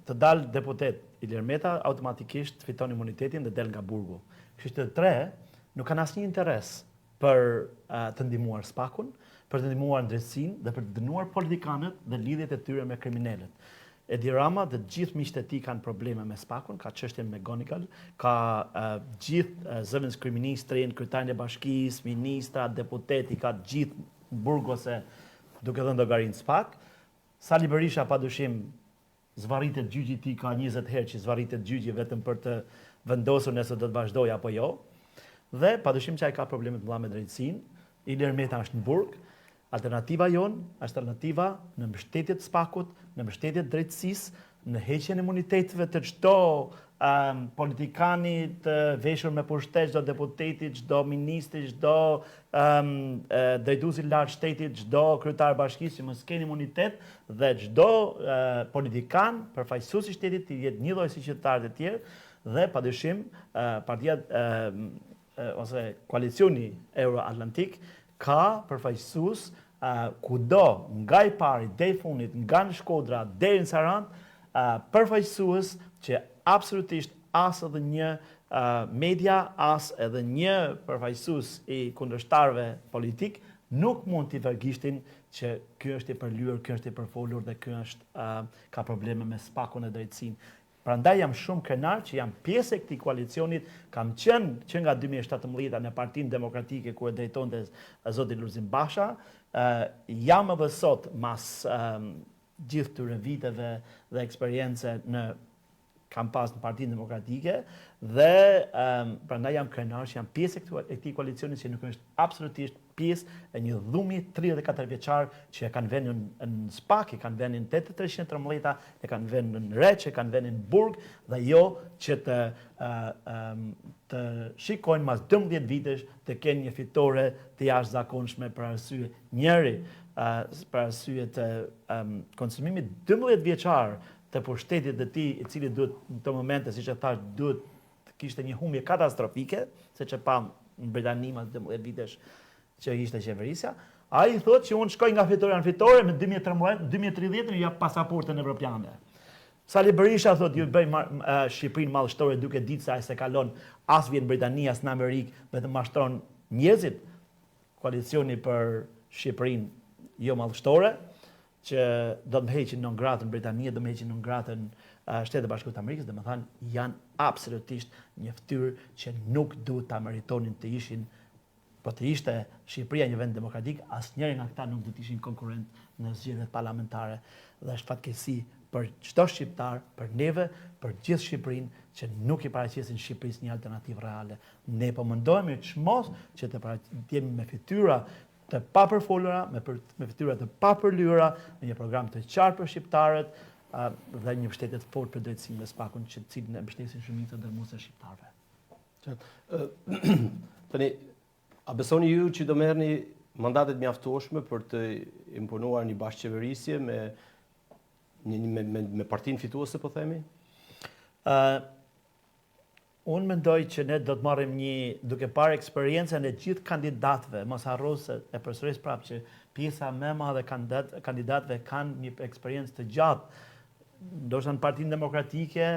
të dalë deputet Ilir Meta, automatikisht fiton imunitetin dhe del nga burgu. Kështu të 3 nuk kanë asnjë interes për të ndihmuar spakun, për të ndihmuar drejtësinë dhe për të dënuar politikanët dhe lidhjet e tyre me kriminalët. Edi Rama dhe gjithë miqtë e tij kanë probleme me spakun, ka çështjen me Gonikal, ka gjithë zëvendës kryeministrin, kryetarin e bashkisë, ministra, deputeti, ka gjithë burg ose duke dhënë llogarinë spak. Sali Berisha padyshim zvarritet gjyqi i tij ka 20 herë që zvarritet gjyqi vetëm për të vendosur nëse do të vazhdojë apo jo. Dhe padyshim që ai ka probleme të mëdha me drejtësinë. Ilir Meta është në burg. Alternativa jonë është alternativa në mbështetje të spakut, në mbështetje të drejtësisë, në heqjen e imuniteteve të çdo politikani të veshur me pushtet, çdo deputeti, çdo ministri, çdo drejtuesi lartë shtetit, çdo kryetar bashkisë që mos keni imunitet dhe çdo politikan, përfaqësues i shtetit të jetë një lloj si qytetarët e tjerë dhe padyshim partia ose koalicioni Euro-Atlantik ka përfaqësues kudo nga i pari deri fundit, nga në Shkodra deri në Sarandë, përfaqësues që absolutisht as edhe një media, as edhe një përfaqësues i kundërshtarëve politik nuk mund t'i vergishtin që ky është i përlyer, ky është i përfolur dhe ky është ka probleme me spakun e drejtësinë. Prandaj jam shumë krenar që jam pjesë e këtij koalicionit, kam qenë që nga 2017 në Partinë Demokratike ku e drejtonte zoti Lulzim Basha, jam edhe sot mas gjithë këtyre viteve dhe eksperiencë kam pas në Partinë Demokratike dhe prandaj jam krenar që jam pjesë e këtij koalicioni që nuk është absolutisht pjesë e një dhumi 34 vjeçar që e kanë vendin në Spak, e kanë vendin 8313, e kanë vendin në Reç, e kanë vendin në Burg dhe jo që të shikojnë mas 12 vitesh të kenë një fitore të jashtëzakonshme për arsye njëri për arsye të konsumimit 12 vjeçar të pushtetit të tij, i cili duhet në të momente, siç e thash, duhet të kishte një humbje katastrofike, siç e pam në Britani mas 12 vitesh që ishte qeverisja. Ai thotë që unë shkoj nga fitore në fitore me 2030 në jap pasaportën evropiane. Sali Berisha thotë ju bëj Shqipërinë mallshtore duke ditë se ai se kalon as vjen në Britani as në Amerikë, vetëm mashtron njerëzit. Koalicioni për Shqipërinë jo mallshtore, që do të më heqin non gratën Britania, do më heqin non gratën Shtetet Bashkuara të Amerikës, domethënë janë absolutisht një fytyrë që nuk duhet ta meritonin të ishin, po të ishte Shqipëria një vend demokratik, asnjëri nga këta nuk do të ishin konkurrent në zgjedhjet parlamentare dhe është fatkeqësi për çdo shqiptar, për neve, për gjithë Shqipërinë që nuk i paraqesin Shqipërisë një alternativë reale. Ne po mundohemi çmos që të jemi me fytyra të papërfolura, me fytyra të papërlyera, me një program të qartë për shqiptarët dhe një mbështetje të fortë për drejtësinë dhe spakun që cilin e mbështesin shumica dërmuese shqiptarëve. Tani, a besoni ju që do merrni mandatet mjaftueshme për të imponuar një bashkëqeverisje me partinë fituese, po themi? Unë mendoj që ne do të marrim duke parë eksperiencën e gjithë kandidatëve, mos harro se e përsëris prapë që pjesa më e madhe kandidatëve kanë një eksperiencë të gjatë, ndoshta në Partinë Demokratike,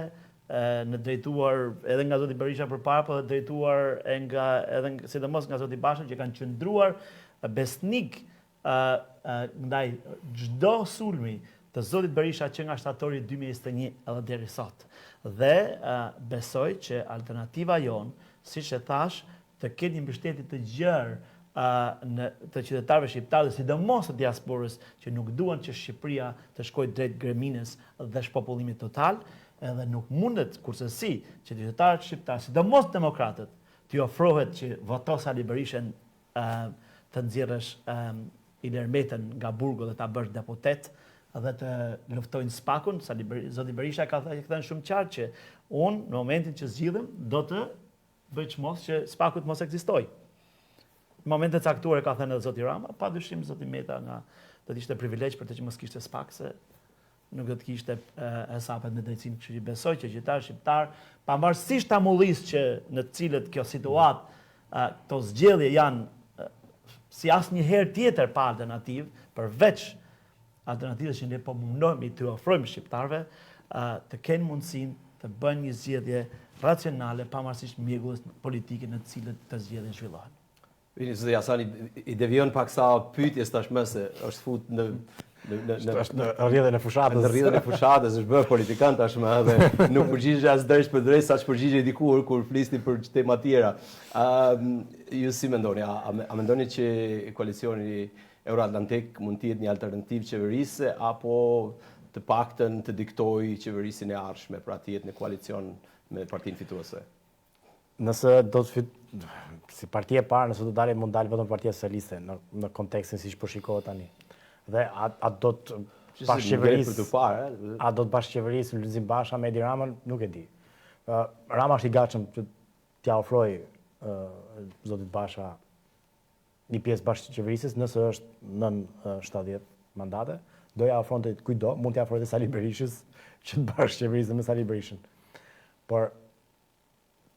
në drejtuar edhe nga zoti Berisha përpara, po drejtuar edhe sidomos nga zoti Basha që kanë qëndruar besnik ndaj çdo sulmi të zotit Berisha që nga shtatori 2021 edhe deri sot. Dhe besoj që alternativa jonë, siç e thash, të ketë një mbështetje të gjerë të qytetarëve shqiptarë, sidomos të diasporës që nuk duan që Shqipëria të shkojë drejt gremines dhe shpopullimit total, edhe nuk mundet kursesi që qytetarët shqiptarë, sidomos demokratët, t'i ofrohet që voto Sali Berishën të nxjerrësh Ilir Metën nga Burgu dhe ta bësh deputet dhe të luftojnë spakun. Zoti Berisha ka thënë shumë qartë që unë në momentin që zgjidhem do të bëj çmos që spaku të mos ekzistojë. Në momentet caktuara ka thënë edhe zoti Rama, padyshim zoti Meta do të ishte privilegj për të që mos kishte spak se nuk do të kishte hesapet me drejtsinë, kështu që besoj që qytetarët shqiptar, pavarësisht tamullisë që në të cilët kjo situatë, këto zgjedhje janë si asnjëherë tjetër pa alternativë, përveç alternativës që ne po mundohemi të ofrojmë shqiptarëve, të kenë mundësinë të bëjnë një zgjedhje racionale, pavarësisht mjegullës politike në të cilët të zgjedhjen zhvillohen. Vini, zoti Hasani, i devion pak sa pyetjes tashmë se është fut në rrjedhën e fushatës. Në rrjedhën e fushatës, është bërë politikan tashmë edhe nuk përgjigje as drejt për drejt sa përgjigje dikur kur flisni për tema tjera. Ju si mendoni? A mendoni që koalicioni Euro-Atlantik mund të jetë një alternativë qeverisë apo të paktën të diktoj qeverisin e ardhshme, pra të jetë në koalicion me partinë fituese? Nëse do të si parti e parë, nëse do dalë mund dalë vetëm Partia Socialiste në kontekstin siç po shikohet tani. Dhe a do të bashkëqeverisë, a do të bashkëqeverisë Lulzim Basha me Edi Ramën, nuk e di. Rama është i gatshëm që t'ja ofroj zotit Basha një pjesë bashkëqeverisjes nëse është nën 70 mandate, do ja ofronte kujdo, mund t'ja ofronte Sali Berishës që të bashkëqeverisë me Sali Berishën. Por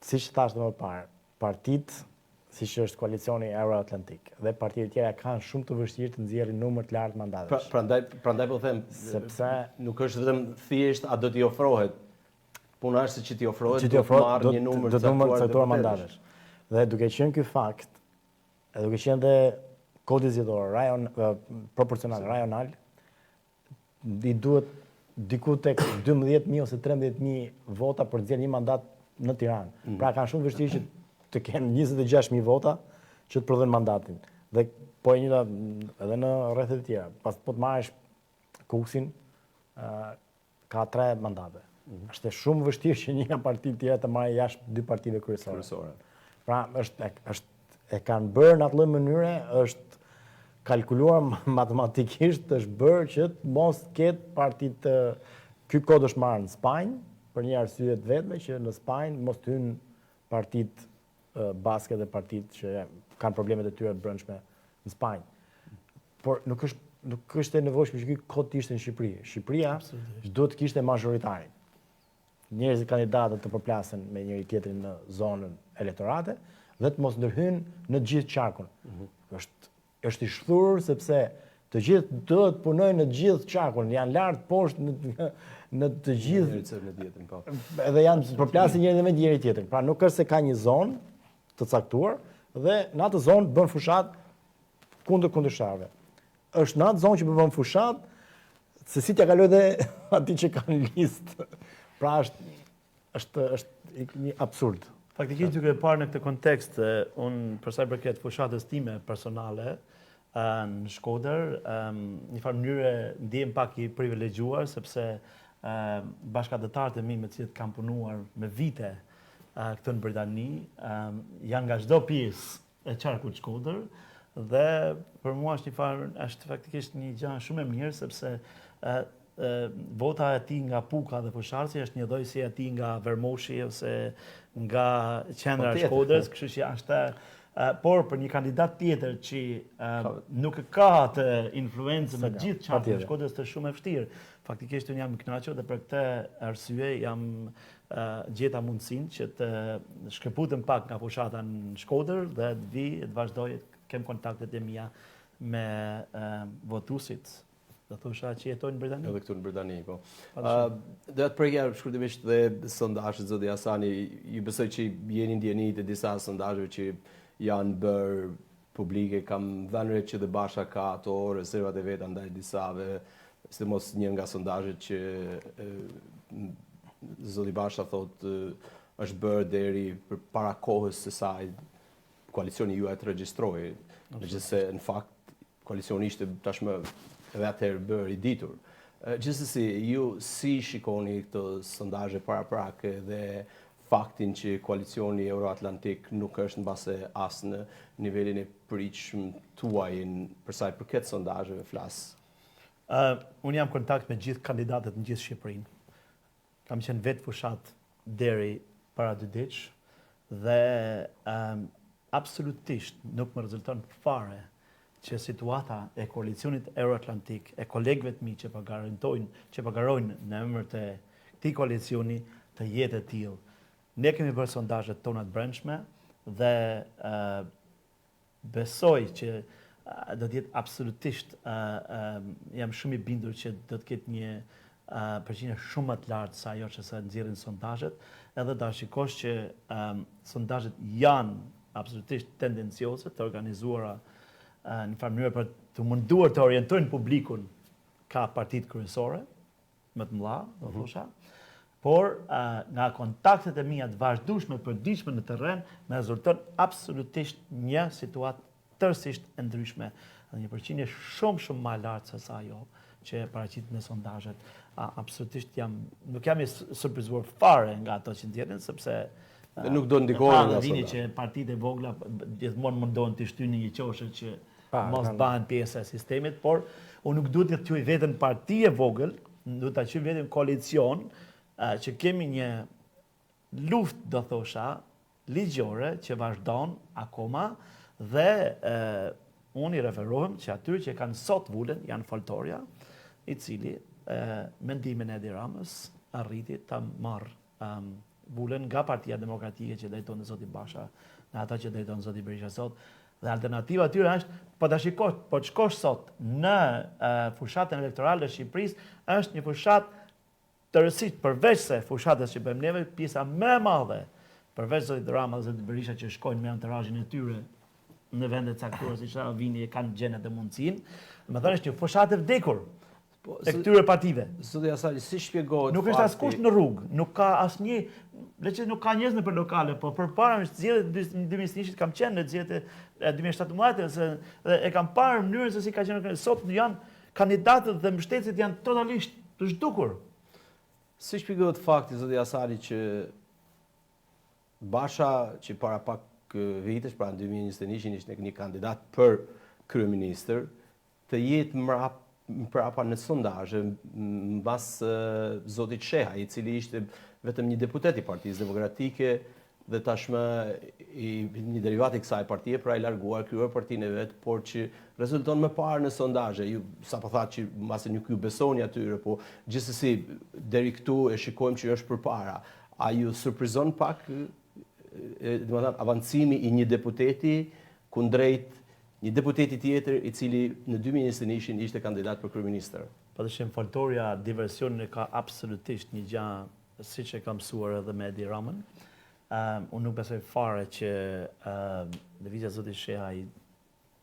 siç thash më parë, partitë siç është koalicioni Euroatlantik dhe partitë tjera kanë shumë të vështirë të nxjerrin numër të lartë mandatesh. Prandaj po them, sepse nuk është vetëm thjesht a do t'i ofrohet. Puna është se që t'i ofrohet, do të marrë një numër të caktuar mandatesh. Dhe duke qenë ky fakt, e duke qenë dhe kodi zgjedhor proporcional rajonal, i duhet diku tek 12.000 ose 13.000 vota për të nxjerrë një mandat në Tiranë. Pra kanë shumë vështirë që të kenë 26.000 vota që të prodhojnë mandatin. Dhe po e njëjta edhe në rrethet e tjera. Pas po të marrësh Kuksin, ka 3 mandate. Është shumë vështirë që një nga partitë tjera të marrë jashtë 2 partive kryesore. Pra e kanë bërë në atë lloj mënyre, është kalkuluar matematikisht, është bërë që të mos ketë partitë. Ky kod është marrë në Spanjë për një arsye të vetme që në Spanjë mos të hynë partitë baske dhe partitë që kanë problemet e tyre të brendshme në Spanjë. Por nuk është e nevojshme që ky kod të ishte në Shqipëri. Shqipëria duhet të kishte mazhoritari. Njerëzit kandidatët të përplasen me njëri tjetrin në zonën elektorate dhe të mos ndërhyjnë në gjithë qarkun. Është i shthurur sepse të gjithë do të punojnë në gjithë qarkun, janë lart poshtë në të gjithë edhe janë përplasur njëri me njëri tjetrin. Pra nuk është se ka një zonë të caktuar dhe në atë zonë bën fushat kundër kundërshtarëve. Është në atë zonë që bën fushat se si t'ja kaloj dhe atij që kanë listë. Pra është një absurd. Faktikisht duke parë në këtë kontekst, unë për sa i përket fushatës time personale në Shkodër, një farë mënyre ndihem pak i privilegjuar sepse bashkëdhetarët e mi me cilët kam punuar me vite këtu në Britani janë nga çdo pjesë e qarkut Shkodër dhe për mua është faktikisht një gjë shumë e mirë sepse vota e tij nga Puka dhe Fushatësi është një lloj si e tij nga Vermoshi ose nga qendra e Shkodrës, kështu që është por për një kandidat tjetër që nuk ka atë influencë në gjithë qarkun e Shkodrës është shumë e vështirë. Faktikisht unë jam i kënaqur dhe për këtë arsye jam gjeta mundësinë që të shkëputem pak nga fushata në Shkodër dhe të vi të vazhdoj të kem kontaktet e mia me votuesit. Do thosha që jetojnë në Britani? Edhe këtu në Britani, po. Doja të prekja shkurtimisht dhe sondazhet zoti Hasani, ju besoj që jeni ndjeni të disa sondazheve që janë bërë publike, kam dhënë që dhe Basha ka ato rezervat e veta ndaj disave, sidomos një nga sondazhet që zoti Basha thotë është bërë deri përpara kohës së saj koalicioni juaj të regjistrojë, megjithëse në fakt koalicioni ishte tashmë edhe atëherë bërë i ditur. Gjithsesi, ju si shikoni këto sondazhe paraprake dhe faktin që koalicioni Euroatlantik nuk është mbase as në nivelin e pritshëm tuaj për sa i përket sondazheve flas? Unë jam kontakt me gjithë kandidatët në gjithë Shqipërinë. Kam qenë vetë fushat deri para 2 ditë dhe absolutisht nuk më rezulton fare që situata e koalicionit Euroatlantik, e kolegëve të mi që pagarojnë në emër të këtij koalicioni të jetë e tillë. Ne kemi bërë sondazhet tona të brendshme dhe besoj që do të jetë absolutisht jam shumë i bindur që do të ketë një përqindje shumë më të lartë sa ajo që sa nxjerrin sondazhet, edhe ta shikosh që sondazhet janë absolutisht tendencioze, të organizuara në farë mënyrë për të munduar të orientojnë publikun ka partitë kryesore, më të mëdha, do thosha. Por nga kontaktet e mia të vazhdueshme të përditshme në terren, më rezulton absolutisht një situatë tërësisht e ndryshme dhe një përqindje shumë më e lartë se sa ajo që paraqitet në sondazhet. Absolutisht nuk jam i surprizuar fare nga ato që ndjerrin sepse nuk do ndikojnë nga vini që partitë e vogla gjithmonë mundohen të shtyjnë një qoshe që mos bëhen pjesë e sistemit, por unë nuk duhet të quaj veten parti e vogël, duhet ta quaj veten koalicion që kemi një luftë, do thosha, ligjore që vazhdon akoma dhe unë i referohem që atyre që kanë sot vullën janë Foltorja, i cili mendimin e Edi Ramës arriti ta marrë vullën nga Partia Demokratike që drejton zoti Basha, nga ata që drejton zoti Berisha sot. Dhe alternativa atyre është, po ta shikosh, po të shkosh sot në fushatën elektorale të Shqipërisë, është një fushatë të rësisht, përveç se fushatës që bëjmë neve, pjesa më e madhe, përveç zotit Rama dhe zotit Berisha që shkojnë me antërazhin e tyre në vendet caktuara si Vini e kanë gjenet e mundësinë, më thënë është një fushatë e vdekur e këtyre partive. Zoti Asali, si shpjegohet Nuk është askush në rrugë, nuk ka asnjë, le që nuk ka njerëz në për lokale, po përpara në zgjedhjet e 2021 kam qenë në zgjedhjet e 2017 dhe e kam parë mënyrën se si ka qenë sot janë kandidatët dhe mbështetësit janë totalisht të zhdukur. Si shpjegohet fakti, zoti Asali, që Basha, që para pak vitesh, pra në 2021 ishte një kandidat për kryeministër, të jetë mbrapa në sondazhe mbas zotit Sheha, i cili ishte vetëm një deputet i Partisë Demokratike dhe tashmë një derivat i kësaj partie, pra i larguar, krijuar partinë e vet, por që rezulton më parë në sondazhe. Ju sapo thatë që mbase nuk ju besoni atyre, po gjithsesi deri këtu e shikojmë që është përpara. A ju surprizon pak avancimi i një deputeti kundrejt një deputeti tjetër i cili në 2021 ishte kandidat për kryeministër? Padyshim Foltorja diversionin e ka absolutisht një gjë siç e ka mësuar edhe me Edi Ramën. Unë nuk besoj fare që lëvizja e zotit Sheha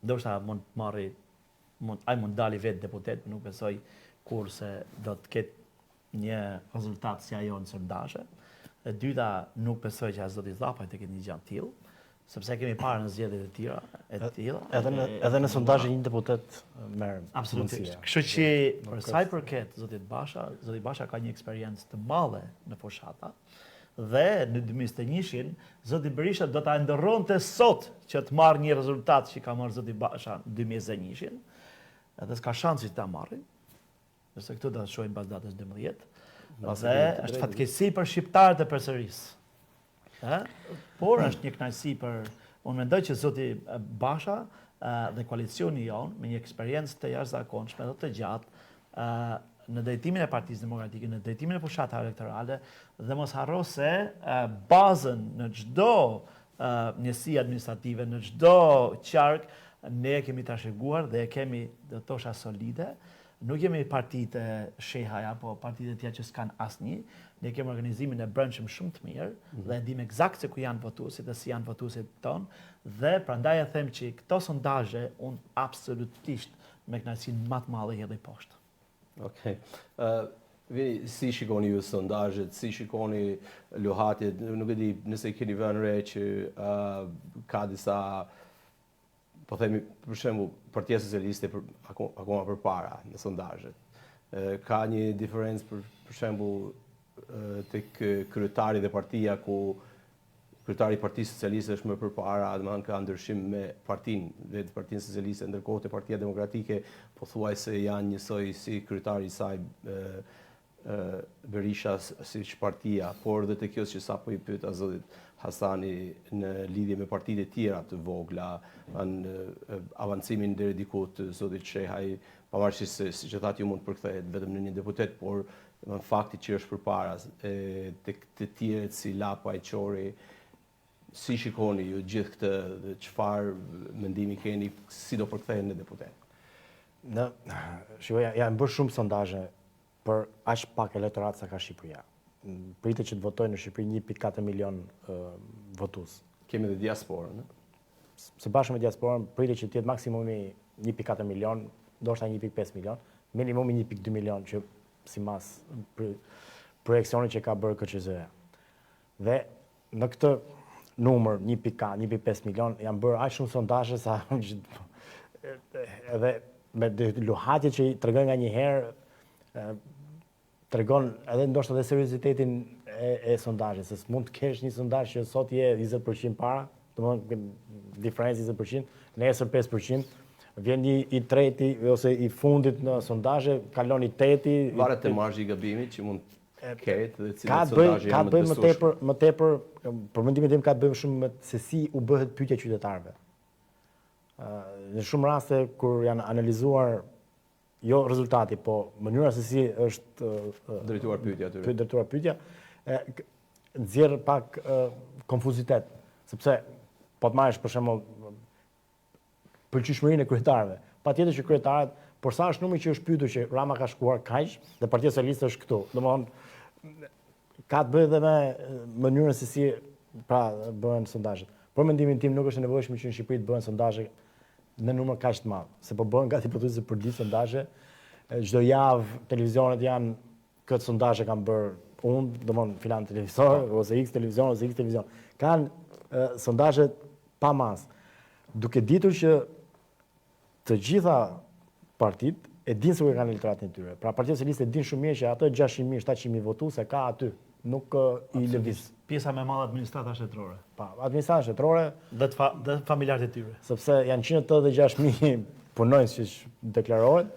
ndoshta mund të marrë ai mund dali vetë deputet, nuk besoj kurse do të ketë një rezultat si ajo në sondazhe. E dyta, nuk besoj që as zoti Zapaj të ketë një gjë të tillë, sepse kemi parë në zgjedhjet e tilla. Edhe në sondazhe një deputet merr. Absolutisht. Kështu që për sa i përket zotit Basha, zoti Basha ka një eksperiencë të madhe në fushata dhe në 2021 zoti Berisha do ta ndërronte sot që të marrë një rezultat që ka marrë zoti Basha në 2021, edhe s'ka shansi ta marrë. Nëse këtu do të shohim pas datës 12. Dhe është fatkeqësi për shqiptarët e përsërisë. Por është një kënaqësi unë mendoj që zoti Basha dhe koalicioni jonë me një eksperiencë të jashtëzakonshme dhe të gjatë në drejtimin e Partisë Demokratike, në drejtimin e fushatave elektorale dhe mos harro se bazën në çdo njësi administrative, në çdo qark ne e kemi trashëguar dhe e kemi do të thosha solide. Nuk jemi partitë Shehaja, po partitë e tjera që s'kan asnjë. Ne kemi organizimin e brendshëm shumë të mirë dhe dim eksakt se ku janë votuesit dhe si janë votuesit tonë dhe prandaj e them që këto sondazhe unë absolutisht me kënaqësinë më të madhe hedhi poshtë. Okej. Vini, si shikoni ju sondazhet, si shikoni luhatjet, nuk e di nëse keni vënë re që ka disa, po themi, për shembull, Partia Socialiste akoma përpara në sondazhet. Ka një diferencë për shembull tek kryetari dhe partia ku kryetari i Partisë Socialiste është më përpara, domethënë ka ndryshim me Partinë Socialiste, ndërkohë te Partia Demokratike pothuajse janë njësoj si kryetari i saj Berisha siç partia, por edhe te kjo që sapo i pyeta zotit Hasani në lidhje me partitë e tjera të vogla, avancimin deri diku të zotit Shehaj, pavarësisht se siç e thatë ju mund të përkthehet vetëm në një deputet, por në fakti që është përpara tek të tjerët si Lapa e Qori, si shikoni ju gjithë këtë dhe çfarë mendimi keni, si do përkthehen në deputet? Shikoj, janë bërë shumë sondazhe për aq pak elektorat sa ka Shqipëria. Pritet që të votojnë në Shqipëri 1.4 milion votues. Kemi dhe diasporën, Së bashku me diasporën pritet që të jetë maksimumi 1.4 milion, ndoshta 1.5 milion, minimumi 1.2 milion që sipas projeksionit që ka bërë KQZ-ja. Dhe në këtë numër 1.5 milion janë bërë aq shumë sondazhe sa edhe me luhatje që i tregojnë nganjëherë tregon edhe ndoshta edhe seriozitetin e sondazhit, se mund të kesh një sondazh që sot je 20% para, domethënë diferencë 20%, nesër 5%, vjen i treti ose i fundit në sondazhe, kalon i teti. Varet te marzhi i gabimit që mund ketë dhe Ka cilat të bëjë sondazhe janë më të besueshme. më tepër për mendimin tim ka të bëjë shumë me se si u bëhet pyetja qytetarëve. Në shumë raste kur janë analizuar jo rezultati, po mënyra se si është Drejtuar pyetja atyre. drejtuar pyetja, nxjerr pak konfuzitet, sepse po të marrësh për shembull pëlqyeshmërinë e kryetarëve. Patjetër që kryetarët, por sa është numri që është pyetur që Rama ka shkuar kaq dhe Partia Socialiste është këtu. Domthonë ka të bëjë edhe me mënyrën se si pra bëhen sondazhet. Por mendimin tim nuk është e nevojshme që në Shqipëri të bëhen sondazhe në numër kaq të madh, se po bëhen gati pothuajse për ditë sondazhe. Çdo javë televizionet janë këtë sondazhe kanë bërë unë, domthonë filan televizor ose X televizion ose X televizion. Kanë sondazhe pa mas. Duke ditur që të gjitha partitë e dinë se ku kanë elektoratin e tyre. Pra Partia Socialiste e din shumë mirë që ato 600.000, 700.000 votuese ka aty, nuk i lëviz. Pjesa më e madhe administrata shtetërore. Pa, administrata shtetërore Dhe familjarët e tyre. sepse janë 186.000 punonjës që deklarohet,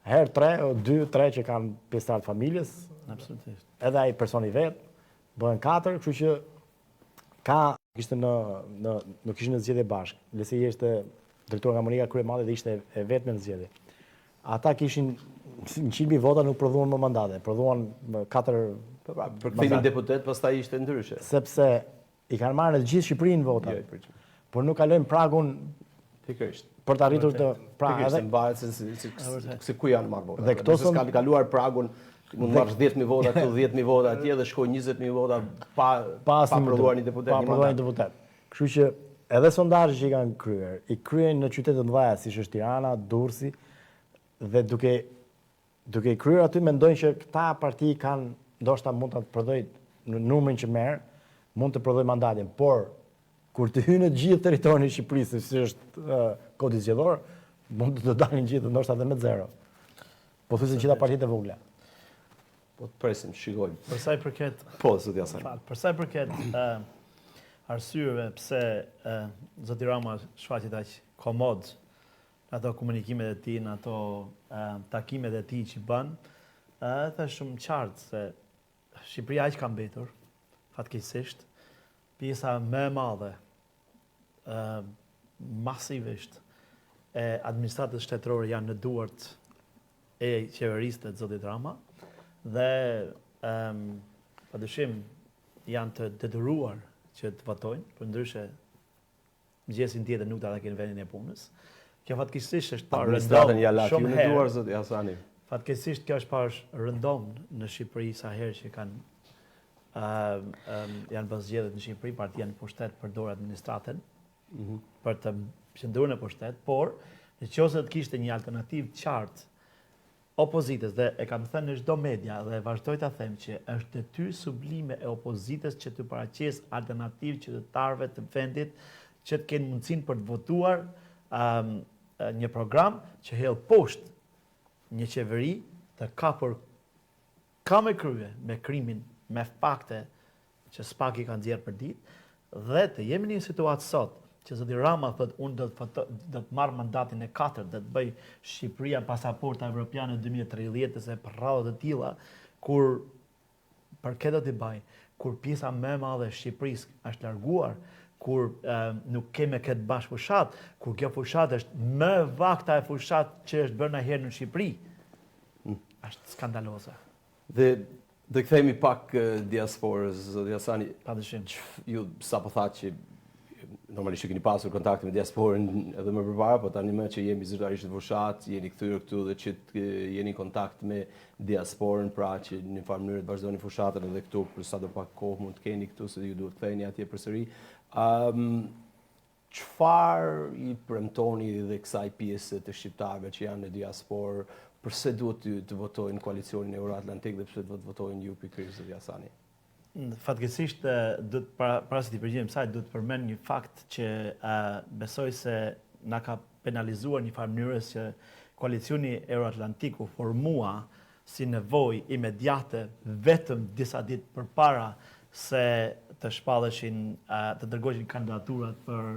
herë 3 o 2-3 që kanë pjesëtar të familjes, Absolutisht. edhe ai personi vet, bëhen 4, kështu që ka ishte nuk kishin në zgjedhje bashkë. Lesi ishte drejtuar nga Monika Kryemadhe dhe ishte e vetme në zgjedhje. Ata kishin 100.000 vota, nuk prodhuan më mandate, prodhuan 4 Për kthimin deputet pastaj ishte ndryshe. sepse i kanë marrë në të gjithë Shqipërinë vota, Jo, i përgjithshëm. por nuk kalojnë pragun Pikërisht. për të arritur të Pikërisht, edhe mbahet se ku janë marrë vota. Dhe këto Nëse s'ka kaluar pragun, mund marrësh 10.000 vota këtu, 10.000 vota atje dhe shkojnë 20.000 vota pa prodhuar një deputet, pa një prodhuar një mandat. deputet. Kështu që edhe sondazhet që i kanë kryer, i kryen në qytete të mëdha siç është Tirana, Durrësi dhe duke i kryer aty mendojnë që këta parti kanë ndoshta mund ta prodhojnë në numrin që merr, mund të prodhojnë mandatin, por kur të hynë në gjithë territorin e Shqipërisë, si është kodi zgjedhor, mund të dalin gjithë ndoshta edhe me 0. Po thjesht gjitha partitë e vogla. Po të presim, shikojmë. Për sa i përket Po, zot Jasan. Për sa i përket arsyeve pse zoti Rama shfaqet aq komod në ato komunikimet e tij, në ato takimet e tij që bën, është shumë qartë se Shqipëria aq ka mbetur, fatkeqësisht, pjesa më e madhe masivisht e administratës shtetërore janë në duart e qeverisë të zotit Rama dhe padyshim janë të detyruar që të votojnë, përndryshe mëngjesin tjetër nuk do ta kenë vendin e punës. Kjo fatkeqësisht është parë Administratën ja la shumë në herë. duar zot Jasani. Fatkeqësisht kjo është parë rëndom në Shqipëri sa herë që kanë janë bërë zgjedhjet në Shqipëri, partia në pushtet përdor administratën për të qëndruar në pushtet, por nëse të kishte një alternativë të qartë opozitës, dhe e kam thënë në çdo media dhe vazhdoj ta them që është detyrë sublime e opozitës që të paraqes alternativë qytetarëve të vendit që të kenë mundësinë për të votuar një program që hell poshtë një qeveri të kapur ka me krye me krimin, me fakte që s'pak i kanë nxjerrë për ditë, dhe të jemi në një situatë sot që zoti Rama thotë unë do të marr mandatin e 4, do të bëj Shqipëria pasaporta evropiane 2030 se për radhë të tilla, kur për këtë do t'i bëj, kur pjesa më e madhe e Shqipërisë është larguar, kur nuk keme këtë bashkë fushat, kur kjo fushat është më vakta e fushat që është bërë ndonjëherë në Shqipëri, është skandaloze. Dhe kthehemi pak diasporës, zot Jasani. Padyshim. Ju sapo thatë që normalisht keni pasur kontakte me diasporën edhe më përpara, po tani më që jemi zyrtarisht të fushat, jeni kthyer këtu dhe që jeni në kontakt me diasporën, pra që në një farë mënyrë të vazhdoni fushatën edhe këtu për sa do pak kohë mund të keni këtu se ju duhet të ktheheni atje përsëri. Çfarë i premtoni dhe kësaj pjese të shqiptarëve që janë në diasporë, përse duhet të votojnë koalicionin Euroatlantik dhe pse duhet të votojnë ju pikërisht zot Jasani? Fatkeqësisht para se të përgjigjem kësaj, duhet të përmend një fakt që besoj se na ka penalizuar një farë mënyrës që koalicioni Euroatlantik u formua si nevojë imediate vetëm disa ditë përpara se të shpalleshin, të dërgoheshin kandidaturat për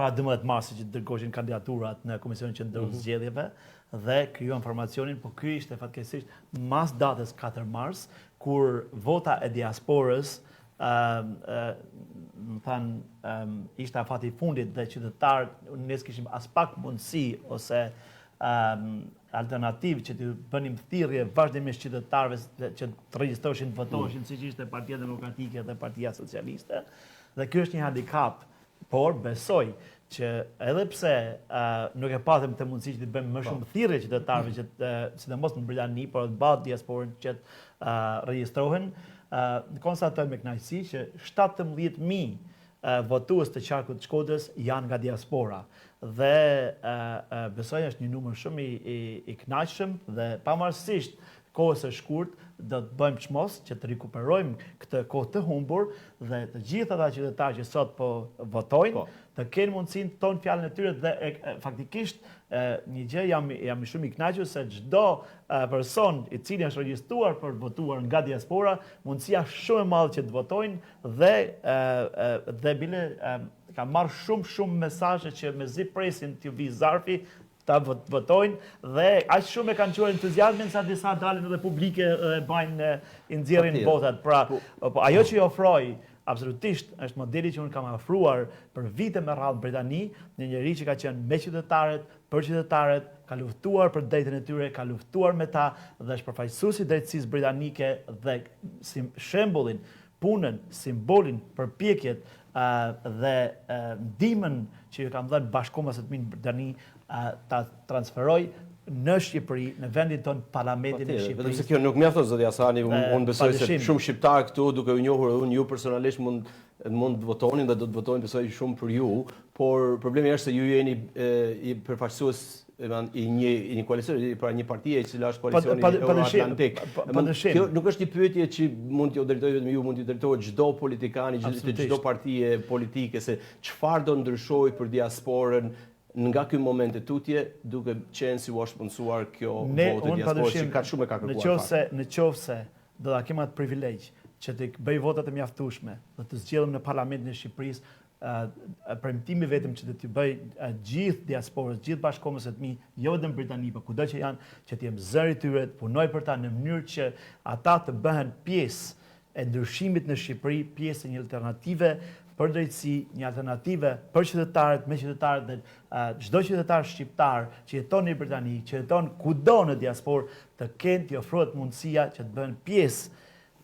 para 12 marsit që dërgoshin kandidaturat në Komisionin Qendror të Zgjedhjeve dhe krijuan informacionin, por ky ishte fatkeqësisht mas datës 4 mars, kur vota e diasporës ishte afati i fundit dhe qytetarët ne kishim as pak mundësi ose alternativë që të bënim thirrje vazhdimisht qytetarëve që të regjistroheshin, votoheshin, siç ishte Partia Demokratike dhe Partia Socialiste. Dhe ky është një handicap, por besoj që edhe pse nuk e patëm të mundësi që të bëjmë më shumë thirrje qytetarëve që sidomos në Britani, por të bëhet diasporën që të regjistrohen, konstatojmë me kënaqësi që 17.000 votues të qarkut të Shkodrës janë nga diaspora. Dhe besoj është një numër shumë i kënaqshëm dhe pavarësisht kohës së shkurt do të bëjmë çmos që të rikuperojmë këtë kohë të humbur dhe të gjithë ata qytetarë që sot po votojnë të kenë mundësinë të tonë fjalën e tyre dhe faktikisht një gjë jam shumë i kënaqur se çdo person i cili është regjistruar për të votuar nga diaspora, mundësia shumë e madhe që të votojnë dhe bile ka marrë shumë mesazhe që mezi presin t'ju vi zarfi ta votojnë dhe aq shumë e kanë qenë entuziazmin sa disa dalin edhe publike bajnë i nxjerrin votat. Pra, ajo që i ofroi absolutisht është modeli që unë kam afruar për vite me radhë Britani, një njeri që ka qenë me qytetarët, për qytetarët, ka luftuar për drejtën e tyre, ka luftuar me ta dhe është përfaqësues i drejtësisë britanike dhe shembullin, punën, simbolin, përpjekjet dhe ndihmën që ju kam dhënë Bashkombësat të Britani ta transferoj në Shqipëri, në vendin tonë, parlamentin e Shqipërisë. Vetëm se kjo nuk mjafton, zoti Hasani, unë besoj se shumë shqiptarë këtu, duke u njohur edhe unë, ju personalisht mund të votonin dhe do të votojnë besoj shumë për ju, por problemi është se ju jeni i përfaqësues i një koalicioni, pra një partie që cila është koalicioni Euro-Atlantik. Kjo nuk është një pyetje që mund t'ju drejtojë vetëm ju, mund t'ju drejtojë çdo politikani, çdo partie politike, se çfarë do ndryshojë për diasporën nga ky moment e tutje, duke qenë si u është mundësuar kjo votë diasporës që ka shumë e ka kërkuar. Në qoftë se do ta kemi atë privilegj që të bëj votat e mjaftueshme dhe të zgjedhëm në Parlamentin e Shqipërisë, premtimi vetëm që do t'i bëj gjithë diasporës, gjithë bashkëkombësve të mi, jo vetëm Britani, por kudo që janë, që të jem zëri tyre, të punoj për ta në mënyrë që ata të bëhen pjesë e ndryshimit në Shqipëri, pjesë e një alternative për drejtësi, një alternative për qytetarët, me qytetarët dhe çdo qytetar shqiptar që jeton në Britani, që jeton kudo në diasporë, të kenë t'i ofrohet mundësia që të bëhen pjesë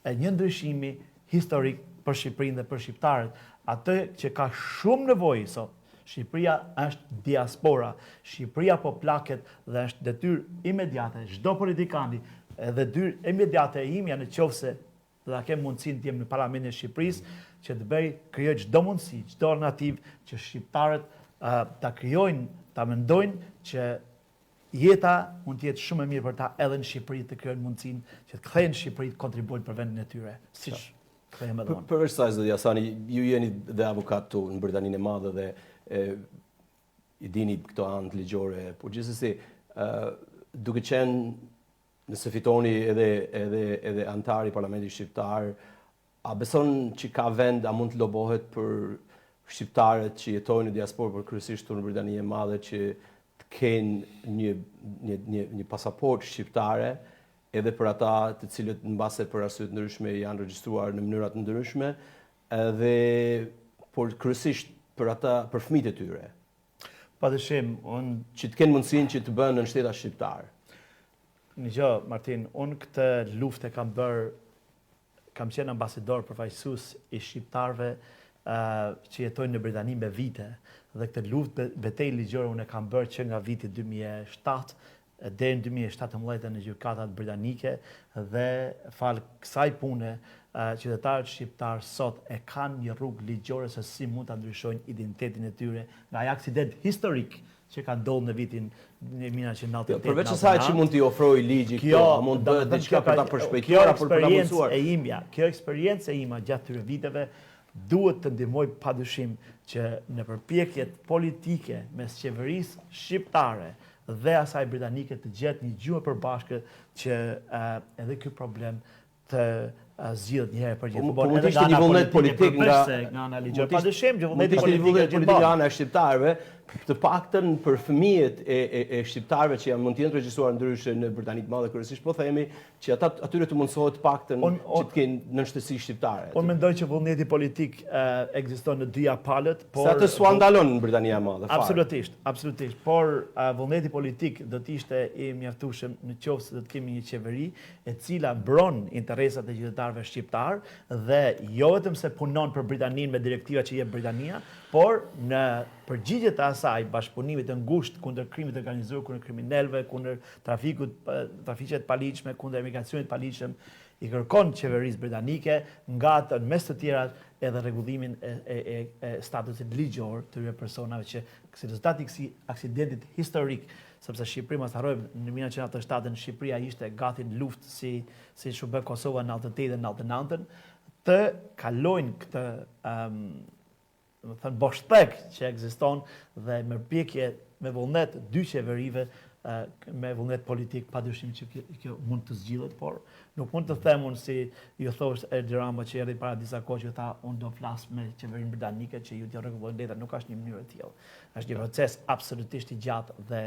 e një ndryshimi historik për Shqipërinë dhe për shqiptarët. Atë që ka shumë nevojë sot, Shqipëria është diaspora, Shqipëria po plaket dhe është detyrë imediate, çdo politikani edhe detyrë imediate e imja në qofse dhe ta kem mundësinë të jem në Parlamentin e Shqipërisë, që të krijoj çdo mundësi, çdo alternativë që shqiptarët ta krijojnë, ta mendojnë që jeta mund të jetë shumë e mirë për ta edhe në Shqipëri, të krijojnë mundësinë që të kthehen në Shqipëri të kontribuojnë për vendin e tyre, siç kthehen edhe unë. Përveç kësaj, zoti Hasani, ju jeni dhe avokat tu në Britaninë e Madhe dhe i dini këto anë ligjore, por gjithsesi duke qenë nëse fitoni edhe antari i Parlamentit Shqiptar, a beson që ka vend, a mund të lobohet për shqiptarët që jetojnë në diasporë, por kryesisht në Britaninë e Madhe, që të kenë një pasaport shqiptare, edhe për ata të cilët mbase për arsye të ndryshme janë regjistruar në mënyra të ndryshme, edhe por kryesisht për ata, për fëmijët e tyre. Padyshim, që të kenë mundësinë që të bëhen në shteta shqiptar. Një gjë, Martin, unë këtë luftë kam qenë ambasador përfaqësues i shqiptarëve që jetojnë në Britani me vite dhe këtë luftë betejë ligjore unë e kam bërë që nga viti 2007 deri në 2017 në gjykatat britanike dhe fal kësaj pune qytetarët shqiptar sot e kanë një rrugë ligjore se si mund ta ndryshojnë identitetin e tyre nga një aksident historik që ka ndodhur në vitin 1998. Përveç asaj që mund t'i ofrojë ligji këto, mund të bëhet diçka për ta përshpejtuar apo për ta mundsuar. Kjo eksperiencë e ime gjatë këtyre viteve duhet të ndihmoj padyshim që në përpjekjet politike mes qeverisë shqiptare dhe asaj britanike të gjetë një gjuhë përbashkët që edhe ky problem të zgjidhet një herë për gjithmonë. Po mund të ishte një vullnet politik nga ana ligjore. Padyshim që vullneti politik nga ana e shqiptarëve, të paktën për fëmijët e shqiptarëve që mund të jenë regjistruar ndryshe në Britani të Madhe, kryesisht po themi që atyre të mundsohet paktën që të kenë nënshtësi shqiptare. Unë mendoj që vullneti politik ekziston në dyja palët, por sa të suandalon në Britania e Madhe. Absolutisht, absolutisht. Por vullneti politik do të ishte i mjaftueshëm në qoftë se do të kemi një qeveri e cila mbron interesat e qytetarëve shqiptar dhe jo vetëm se punon për Britaninë me direktiva që jep Britania, por në përgjigje të asaj bashkëpunimit të ngushtë kundër krimit të organizuar, kundër kriminalëve, kundër trafiqet të paligjshme, kundër emigracionit të paligjshëm, i kërkon qeverisë britanike nga të mes të tjera edhe rregullimin e statusit ligjor të këtyre personave që si rezultat i këtij aksidentit historik, sepse Shqipëria mos harrojmë në 1997 Shqipëria ishte gati në luftë si u bë Kosova në 88 dhe në 99, të kalojnë këtë më thënë boshtek që ekziston dhe me pjekje me vullnet dy qeverive me vullnet politik, padyshim që kjo mund të zgjidhet, por nuk mund të them unë si ju thosh Edi Rama që erdhi para disa kohë që tha unë do flas me qeverinë britanike që ju t'ja rregullojnë letra, nuk është një mënyrë e tillë. Është një proces absolutisht i gjatë dhe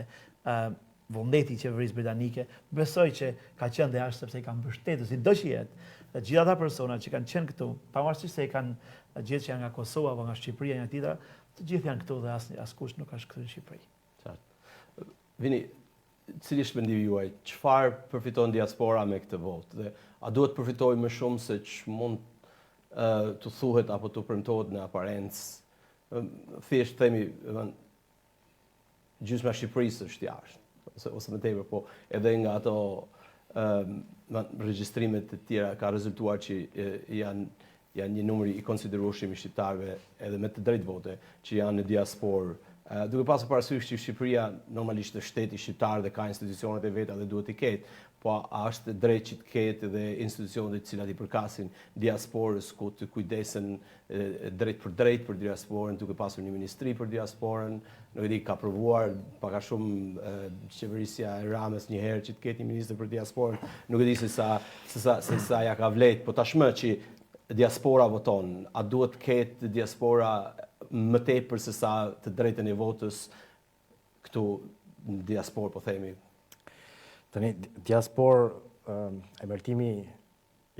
vullneti i qeverisë britanike besoj që ka qenë dhe ashtë sepse i kanë mbështetur sido që jetë gjithë ata persona që kanë qenë këtu, pavarësisht se i kanë gjithë që janë nga Kosova apo nga Shqipëria një tjetër, të gjithë janë këtu dhe askush nuk ka shkëtuar në Shqipëri. Qartë. Vini, cili është mendimi juaj? Çfarë përfiton diaspora me këtë votë? Dhe a duhet përfitojë më shumë se ç'mund të thuhet apo të premtohet në aparencë? Thjesht themi, gjysma e Shqipërisë është jashtë, ose më tepër, po edhe nga ato regjistrimet të tjera ka rezultuar që janë një numër i konsiderueshëm i shqiptarëve edhe me të drejtë vote që janë në diasporë. Duke pasur parasysh që Shqipëria normalisht është shteti shqiptar dhe ka institucionet e veta dhe duhet i ketë, po a është drejt që të ketë dhe institucionet të cilat i përkasin diasporës ku të kujdesen drejt për diasporën, duke pasur një ministri për diasporën, nuk e di ka provuar pak a shumë qeverisja e Ramës një herë që të ketë një ministër për diasporën, nuk e di se sa ja ka vlet, po tashmë që diaspora voton, a duhet të ketë diaspora më tepër se sa të drejtën e votës këtu në diasporë, po themi? Tani, diasporë, emërtimi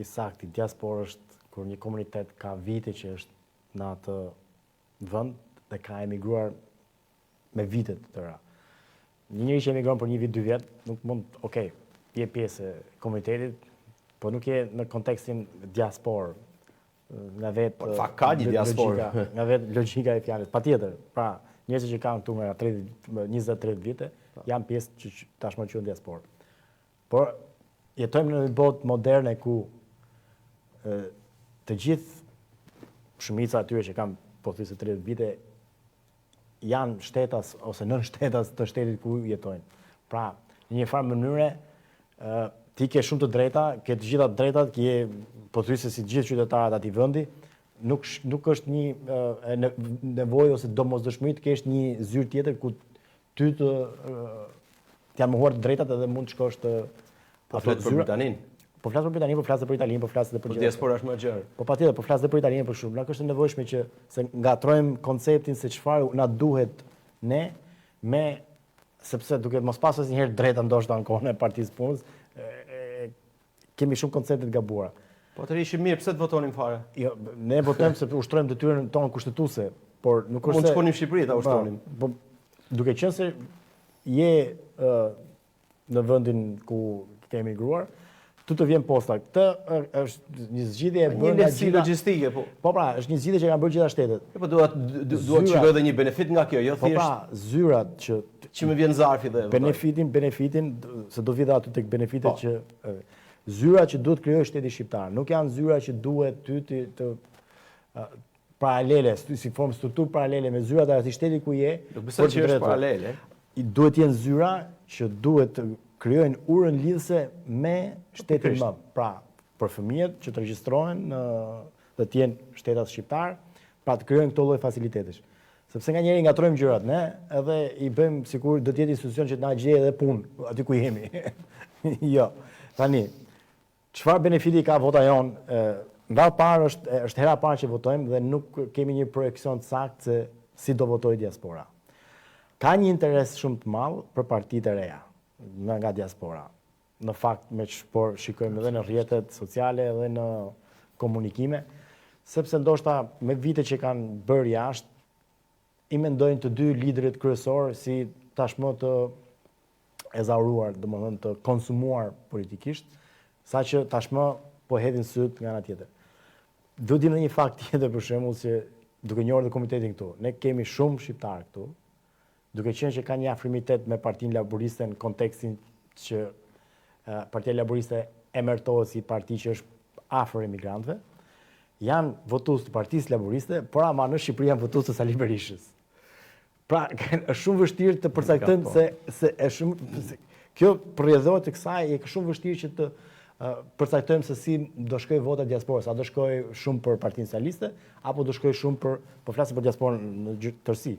i saktë, diasporë është kur një komunitet ka vite që është në atë vend dhe ka emigruar me vitet të tëra. Një njëri që emigron për 1 vit, 2 vjet, nuk mund, je pjesë e komunitetit, po nuk je në kontekstin diasporë. Nga vetë ka një diasporë. Nga vetë logjika e fjalës. Patjetër, pra, njerëzit që kanë këtu nga 20-30 vite, janë pjesë që tashmë quhen diasporë. Por jetojmë në një botë moderne ku të gjithë shumica atyre që kanë pothuajse 30 vite janë shtetas ose nën shtetas të shtetit ku jetojnë. Pra, në një farë mënyre ti ke shumë të drejta, ke të gjitha të drejtat, ke pothuajse si gjithë qytetarët atij vendi, nuk është një nevojë ose domosdoshmëri të kesh një zyrë tjetër ku ty të janë mohuar të drejtat edhe mund të shkosh të po flet për Britaninë. Po flas për Britaninë, po flas për Italinë, po flas edhe për gjithë. Po diaspora është më e gjerë. Po patjetër, po flas edhe për Italinë për shumë. Na është e nevojshme që se ngatrojmë konceptin se çfarë na duhet ne me sepse duke mos pasur asnjëherë drejta ndoshta në kohën e Partisë Punës, kemi shumë koncepte të gabuara. Po të ishim mirë, pse të votonim fare? Jo, ne votojmë se ushtrojmë detyrën tonë kushtetuese, por nuk është mund të shkonim në Shqipëri ta ushtronim. Po duke qenë se je në vendin ku ke emigruar, të vjen posta. Këtë është një zgjidhje e bërë nga gjitha logjistike, po. Po pra, është një zgjidhje që kanë bërë gjitha shtetet. Po duhet shikoj edhe një benefit nga kjo, jo thjesht. Po pra, zyrat që më vjen zarfi dhe benefitin se do vi dha aty tek benefitet që zyrat që duhet krijojë shteti shqiptar. Nuk janë zyra që duhet ty të paralele, si formë strukturë paralele me zyrat e atij shteti ku je. Nuk besoj që është paralele. Duhet jenë zyra që duhet të krijojnë urën lidhëse me shtetin më. Pra, për fëmijët që të regjistrohen dhe të jenë shtetas shqiptar, pra të krijojnë këto lloj facilitetesh. Sepse nga njëri ngatrojmë gjërat, ne edhe i bëjmë sikur do të jetë institucion që na gjejë edhe punë aty ku jemi. Jo. Tani, Çfarë benefiti ka vota jonë? Nga parë është hera parë që votojmë dhe nuk kemi një projekcion të saktë se si do votoj diaspora. Ka një interes shumë të madh për partitë e reja nga diaspora. Në fakt me por shikojmë edhe në rrjetet sociale edhe në komunikime, sepse ndoshta me vite që kanë bërë jashtë, i mendojnë të dy liderit kryesor si tashmë të ezauruar, domethënë të konsumuar politikisht, saqë tashmë po hedhin syt nga ana tjetër. Do dim në një fakt tjetër për shembull që duke njohur dhe komitetin këtu, ne kemi shumë shqiptarë këtu, duke qenë që ka një afrimitet me Partinë Laboriste në kontekstin që Partia Laboriste emërtohet si parti që është afër emigrantëve, janë votues të Partisë Laboriste, por ama në Shqipëri janë votues të Sali Berishës. Pra, është shumë vështirë të përcaktojmë se është shumë kjo përrjedhohet të kësaj, është shumë vështirë që të përcaktojmë se si do shkojë vota diasporës, a do shkojë shumë për Partinë Socialiste apo do shkojë shumë po flasim për diasporën në tërësi.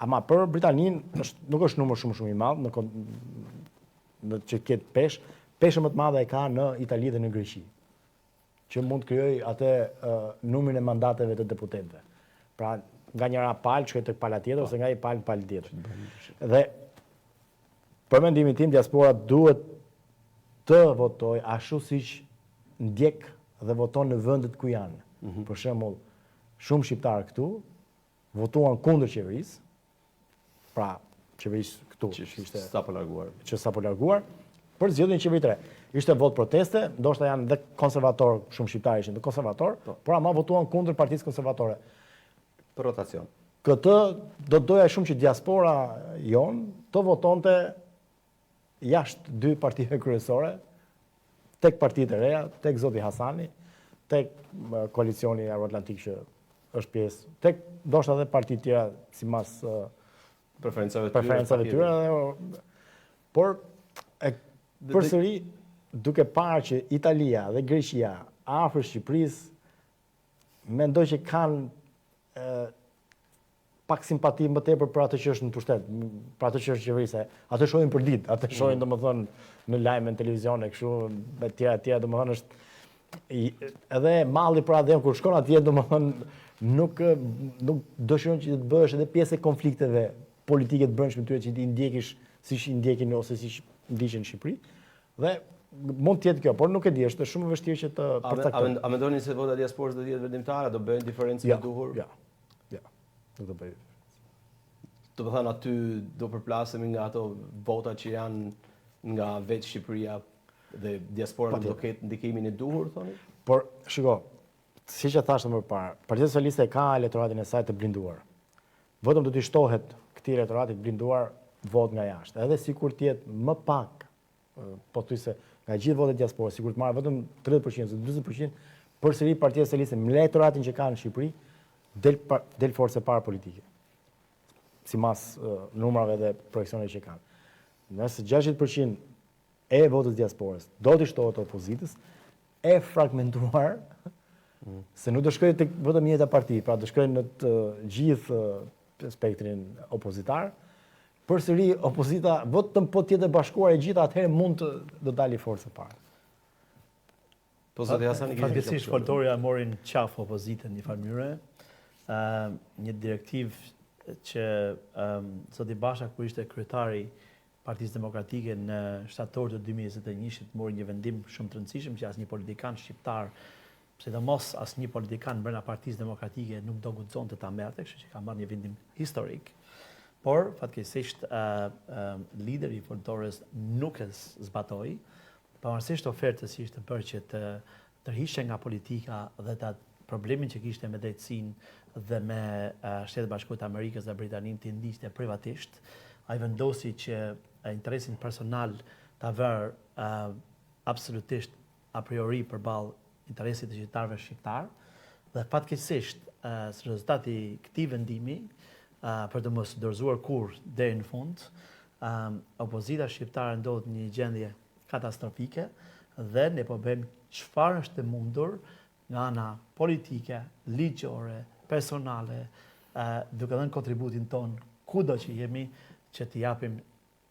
Ama për Britaninë nuk është numër shumë i madh në që ketë peshë më të madhe e ka në Itali dhe në Greqi, që mund të krijojë atë numrin e mandateve të deputetëve. Pra, nga njëra palë shkoj tek pala tjetër ose nga një palë në palë tjetër. Dhe për mendimin tim diaspora duhet të votoj ashtu siç ndjek dhe voton në vendet ku janë. Për shembull, shumë shqiptarë këtu votuan kundër qeverisë, pra qeverisë këtu që sapo larguar, për zgjedhjen e qeverisë të re. Ishte vot proteste, ndoshta janë dhe konservatorë, shumë shqiptarë ishin dhe konservatorë, por ama votuan kundër Partisë Konservatore. për rotacion. Këtë do doja shumë që diaspora jonë të votonte jashtë dy partive kryesore, tek partitë e reja, tek zoti Hasani, tek koalicioni Euroatlantik që është pjesë, tek ndoshta edhe parti tjera sipas Preferencave të tyre, por përsëri duke parë që Italia dhe Greqia afër Shqipërisë mendoj që kanë pak simpati më tepër për atë që është në pushtet, për atë që është qeverisë. Atë shohin për ditë, atë shohin domethënë në lajme në televizion e kështu me tjera domethënë është edhe malli për atë kur shkon atje domethënë nuk dëshiron që të bëhesh edhe pjesë e konflikteve politike të brendshme tyre që ti ndjekish siç i ndjekin ose siç ndiqen në Shqipëri. Dhe mund të jetë kjo, por nuk e di, është shumë e vështirë që të përcaktojmë. A mendoni se vota diasporës do të jetë vendimtare, do bëjnë diferencën e duhur? Ja. Nuk do bëj. Do të thënë aty do përplasemi nga ato vota që janë nga vetë Shqipëria dhe diaspora do ketë ndikimin e duhur, thoni? Por shiko, siç e thashë më parë, Partia Socialiste ka elektoratin e saj të blinduar. Vetëm do t'i shtohet këtij elektorati të blinduar vot nga jashtë. Edhe sikur të jetë më pak, po thuajse nga gjithë votat e diasporës, sikur të marrë vetëm 30% ose 40%, përsëri Partia Socialiste me elektoratin që ka në Shqipëri del forcë para politike. Sipas numrave dhe projeksioneve që kanë. Nëse 60% e votës diasporës do t'i shtohet opozitës, e fragmentuar, se nuk do shkojë tek vetëm njëjta parti, pra do shkojnë në të gjithë spektrin opozitar. Përsëri opozita vetëm po të jetë bashkuar e gjitha, atëherë mund të dalë forcë para. Po zoti Hasani fatkeqësisht foltoria morin qaf opozitën në një farë mënyrë. Një direktiv që zoti Basha kur ishte kryetari Partisë Demokratike në shtator të 2021 mori një vendim shumë të rëndësishëm që asnjë politikan shqiptar, sidomos asnjë politikan brenda Partisë Demokratike nuk do guxonte ta merrte, kështu që ka marrë një vendim historik. Por fatkeqësisht lideri i foltores nuk e zbatoi, pavarësisht ofertës që ishte bërë që të tërhiqte nga politika dhe ta problemin që kishte me drejtësinë dhe me Shtetet Bashkuara të Amerikës dhe Britaninë të ndiqte privatisht, ai vendosi që interesin personal ta vërë absolutisht a priori përballë interesit të qytetarëve shqiptar dhe fatkeqësisht rezultati i këtij vendimi për të mos dorëzuar kurrë deri në fund, opozita shqiptare ndodhet në një gjendje katastrofike dhe ne po bëjmë çfarë është e mundur nga ana politike, ligjore, personale, duke dhënë kontributin ton kudo që jemi që të japim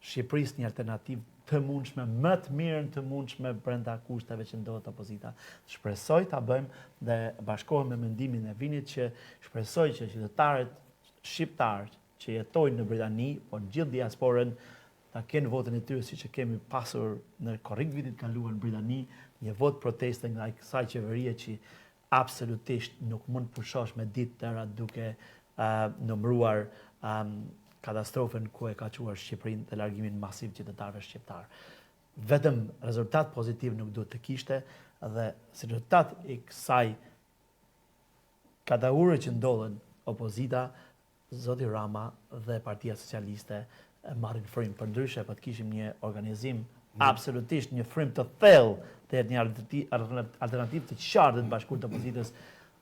Shqipërisë një alternativë të mundshme, më të mirën të mundshme brenda kushteve që ndodhet opozita. Shpresoj ta bëjmë dhe bashkohem me mendimin e Vinit që shpresoj që qytetarët shqiptarë që jetojnë në Britani, por gjithë diasporën ta kenë votën e tyre siç e kemi pasur në korrik vitit kaluar në Britani, një vot proteste nga kësaj qeverie që absolutisht nuk mund pushosh me ditë tëra duke numëruar katastrofën ku e ka quar Shqipërinë dhe largimin masiv qytetarëve shqiptar. Vetëm rezultat pozitiv nuk duhet të kishte dhe si rezultat i kësaj kataure që ndodhen opozita, zoti Rama dhe Partia Socialiste marrin frymë. Përndryshe, po të kishim një organizim absolutisht një frymë të thellë dhe një alternativë të qartë të bashkuar të opozitës,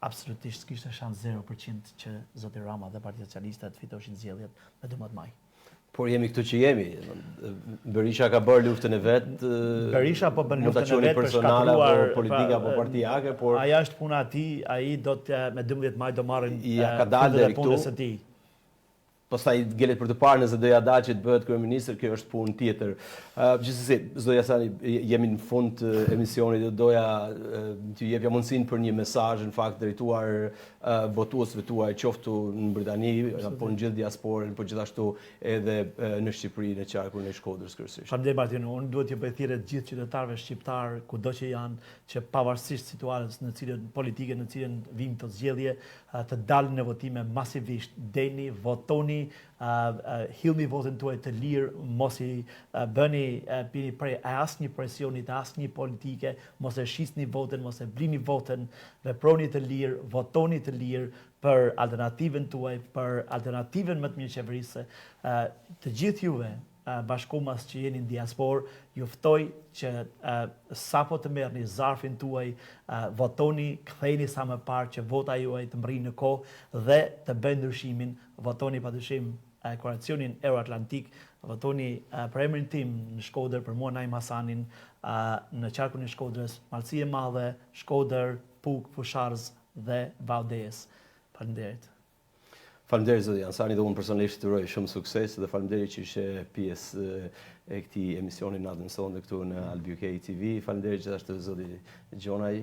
absolutisht kishte shans 0% që zoti Rama dhe Partia Socialiste të fitoshin zgjedhjet në 12 maj. Por jemi këtu që jemi. Berisha ka bërë luftën e vet. Berisha po bën luftën e vet për personale apo politike apo partijake, por ajo është puna e tij, ai do të me 12 maj do marrin ka dalë deri këtu. Punës së tij. Pastaj gelet për të parë nëse do ja dalë që të bëhet kryeministër, kjo është punë tjetër. Gjithsesi, zoja Sani, jemi në fund të emisionit, doja t'ju jepja mundësinë për një mesazh në fakt drejtuar votuesve tuaj, qoftë në Britani apo në gjithë diasporën, por gjithashtu edhe në Shqipëri, në qarkun e Shkodrës kryesisht. Faleminderit Martin, unë duhet t'ju bëj thirrje të gjithë qytetarëve shqiptar, kudo që janë, që pavarësisht situatës në cilën politike në cilën vijnë këto zgjedhje, të dalin në votime masivisht, deni, votoni, hillni votën tuaj të lirë, mos i pini prej asnjë presioni të asnjë politike, mos e shisni votën, mos e blini votën, veproni të lirë, votoni të lirë për alternativën tuaj, për alternativën më të mirë qeverisë. Të gjithë juve, bashkumas që jeni në diaspor, ju ftoj që sapo të merrni zarfin tuaj, votoni, ktheheni sa më parë që vota juaj të mrijë në kohë dhe të bëjë ndryshimin, votoni padyshim koalicionin Euroatlantik, votoni për emrin tim në Shkodër për mua Naim Hasanin, në qarkun e Shkodrës, Malësi e Madhe, Shkodër, Puk, Fusharz dhe Vaudes. Faleminderit. Faleminderit zoti Hansani, dhe unë personalisht të uroj shumë sukses dhe faleminderit që ishe pjesë e këtij emisioni natën e sonte këtu në Albi UK TV. Faleminderit gjithashtu zoti Gjonaj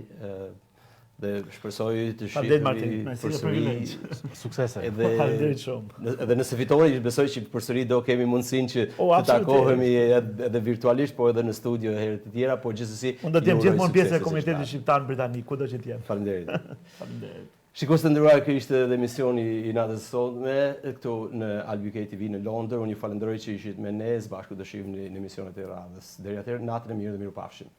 dhe shpresoj të shihemi përsëri. Suksese. Faleminderit shumë. Edhe nëse fitoni, besoj që përsëri do kemi mundësinë që të takohemi edhe virtualisht, po edhe në studio herë të tjera, por gjithsesi unë do të jem gjithmonë pjesë e komunitetit shqiptar në Britani, kudo që të jem. Faleminderit. Faleminderit. Shikues të nderuar, ky ishte edhe emisioni i natës së sotme këtu në Albi UK TV në Londër. Unë ju falenderoj që ishit me ne, bashkë do shihemi në emisionet e radhës. Deri atëherë, natën e mirë dhe mirupafshim.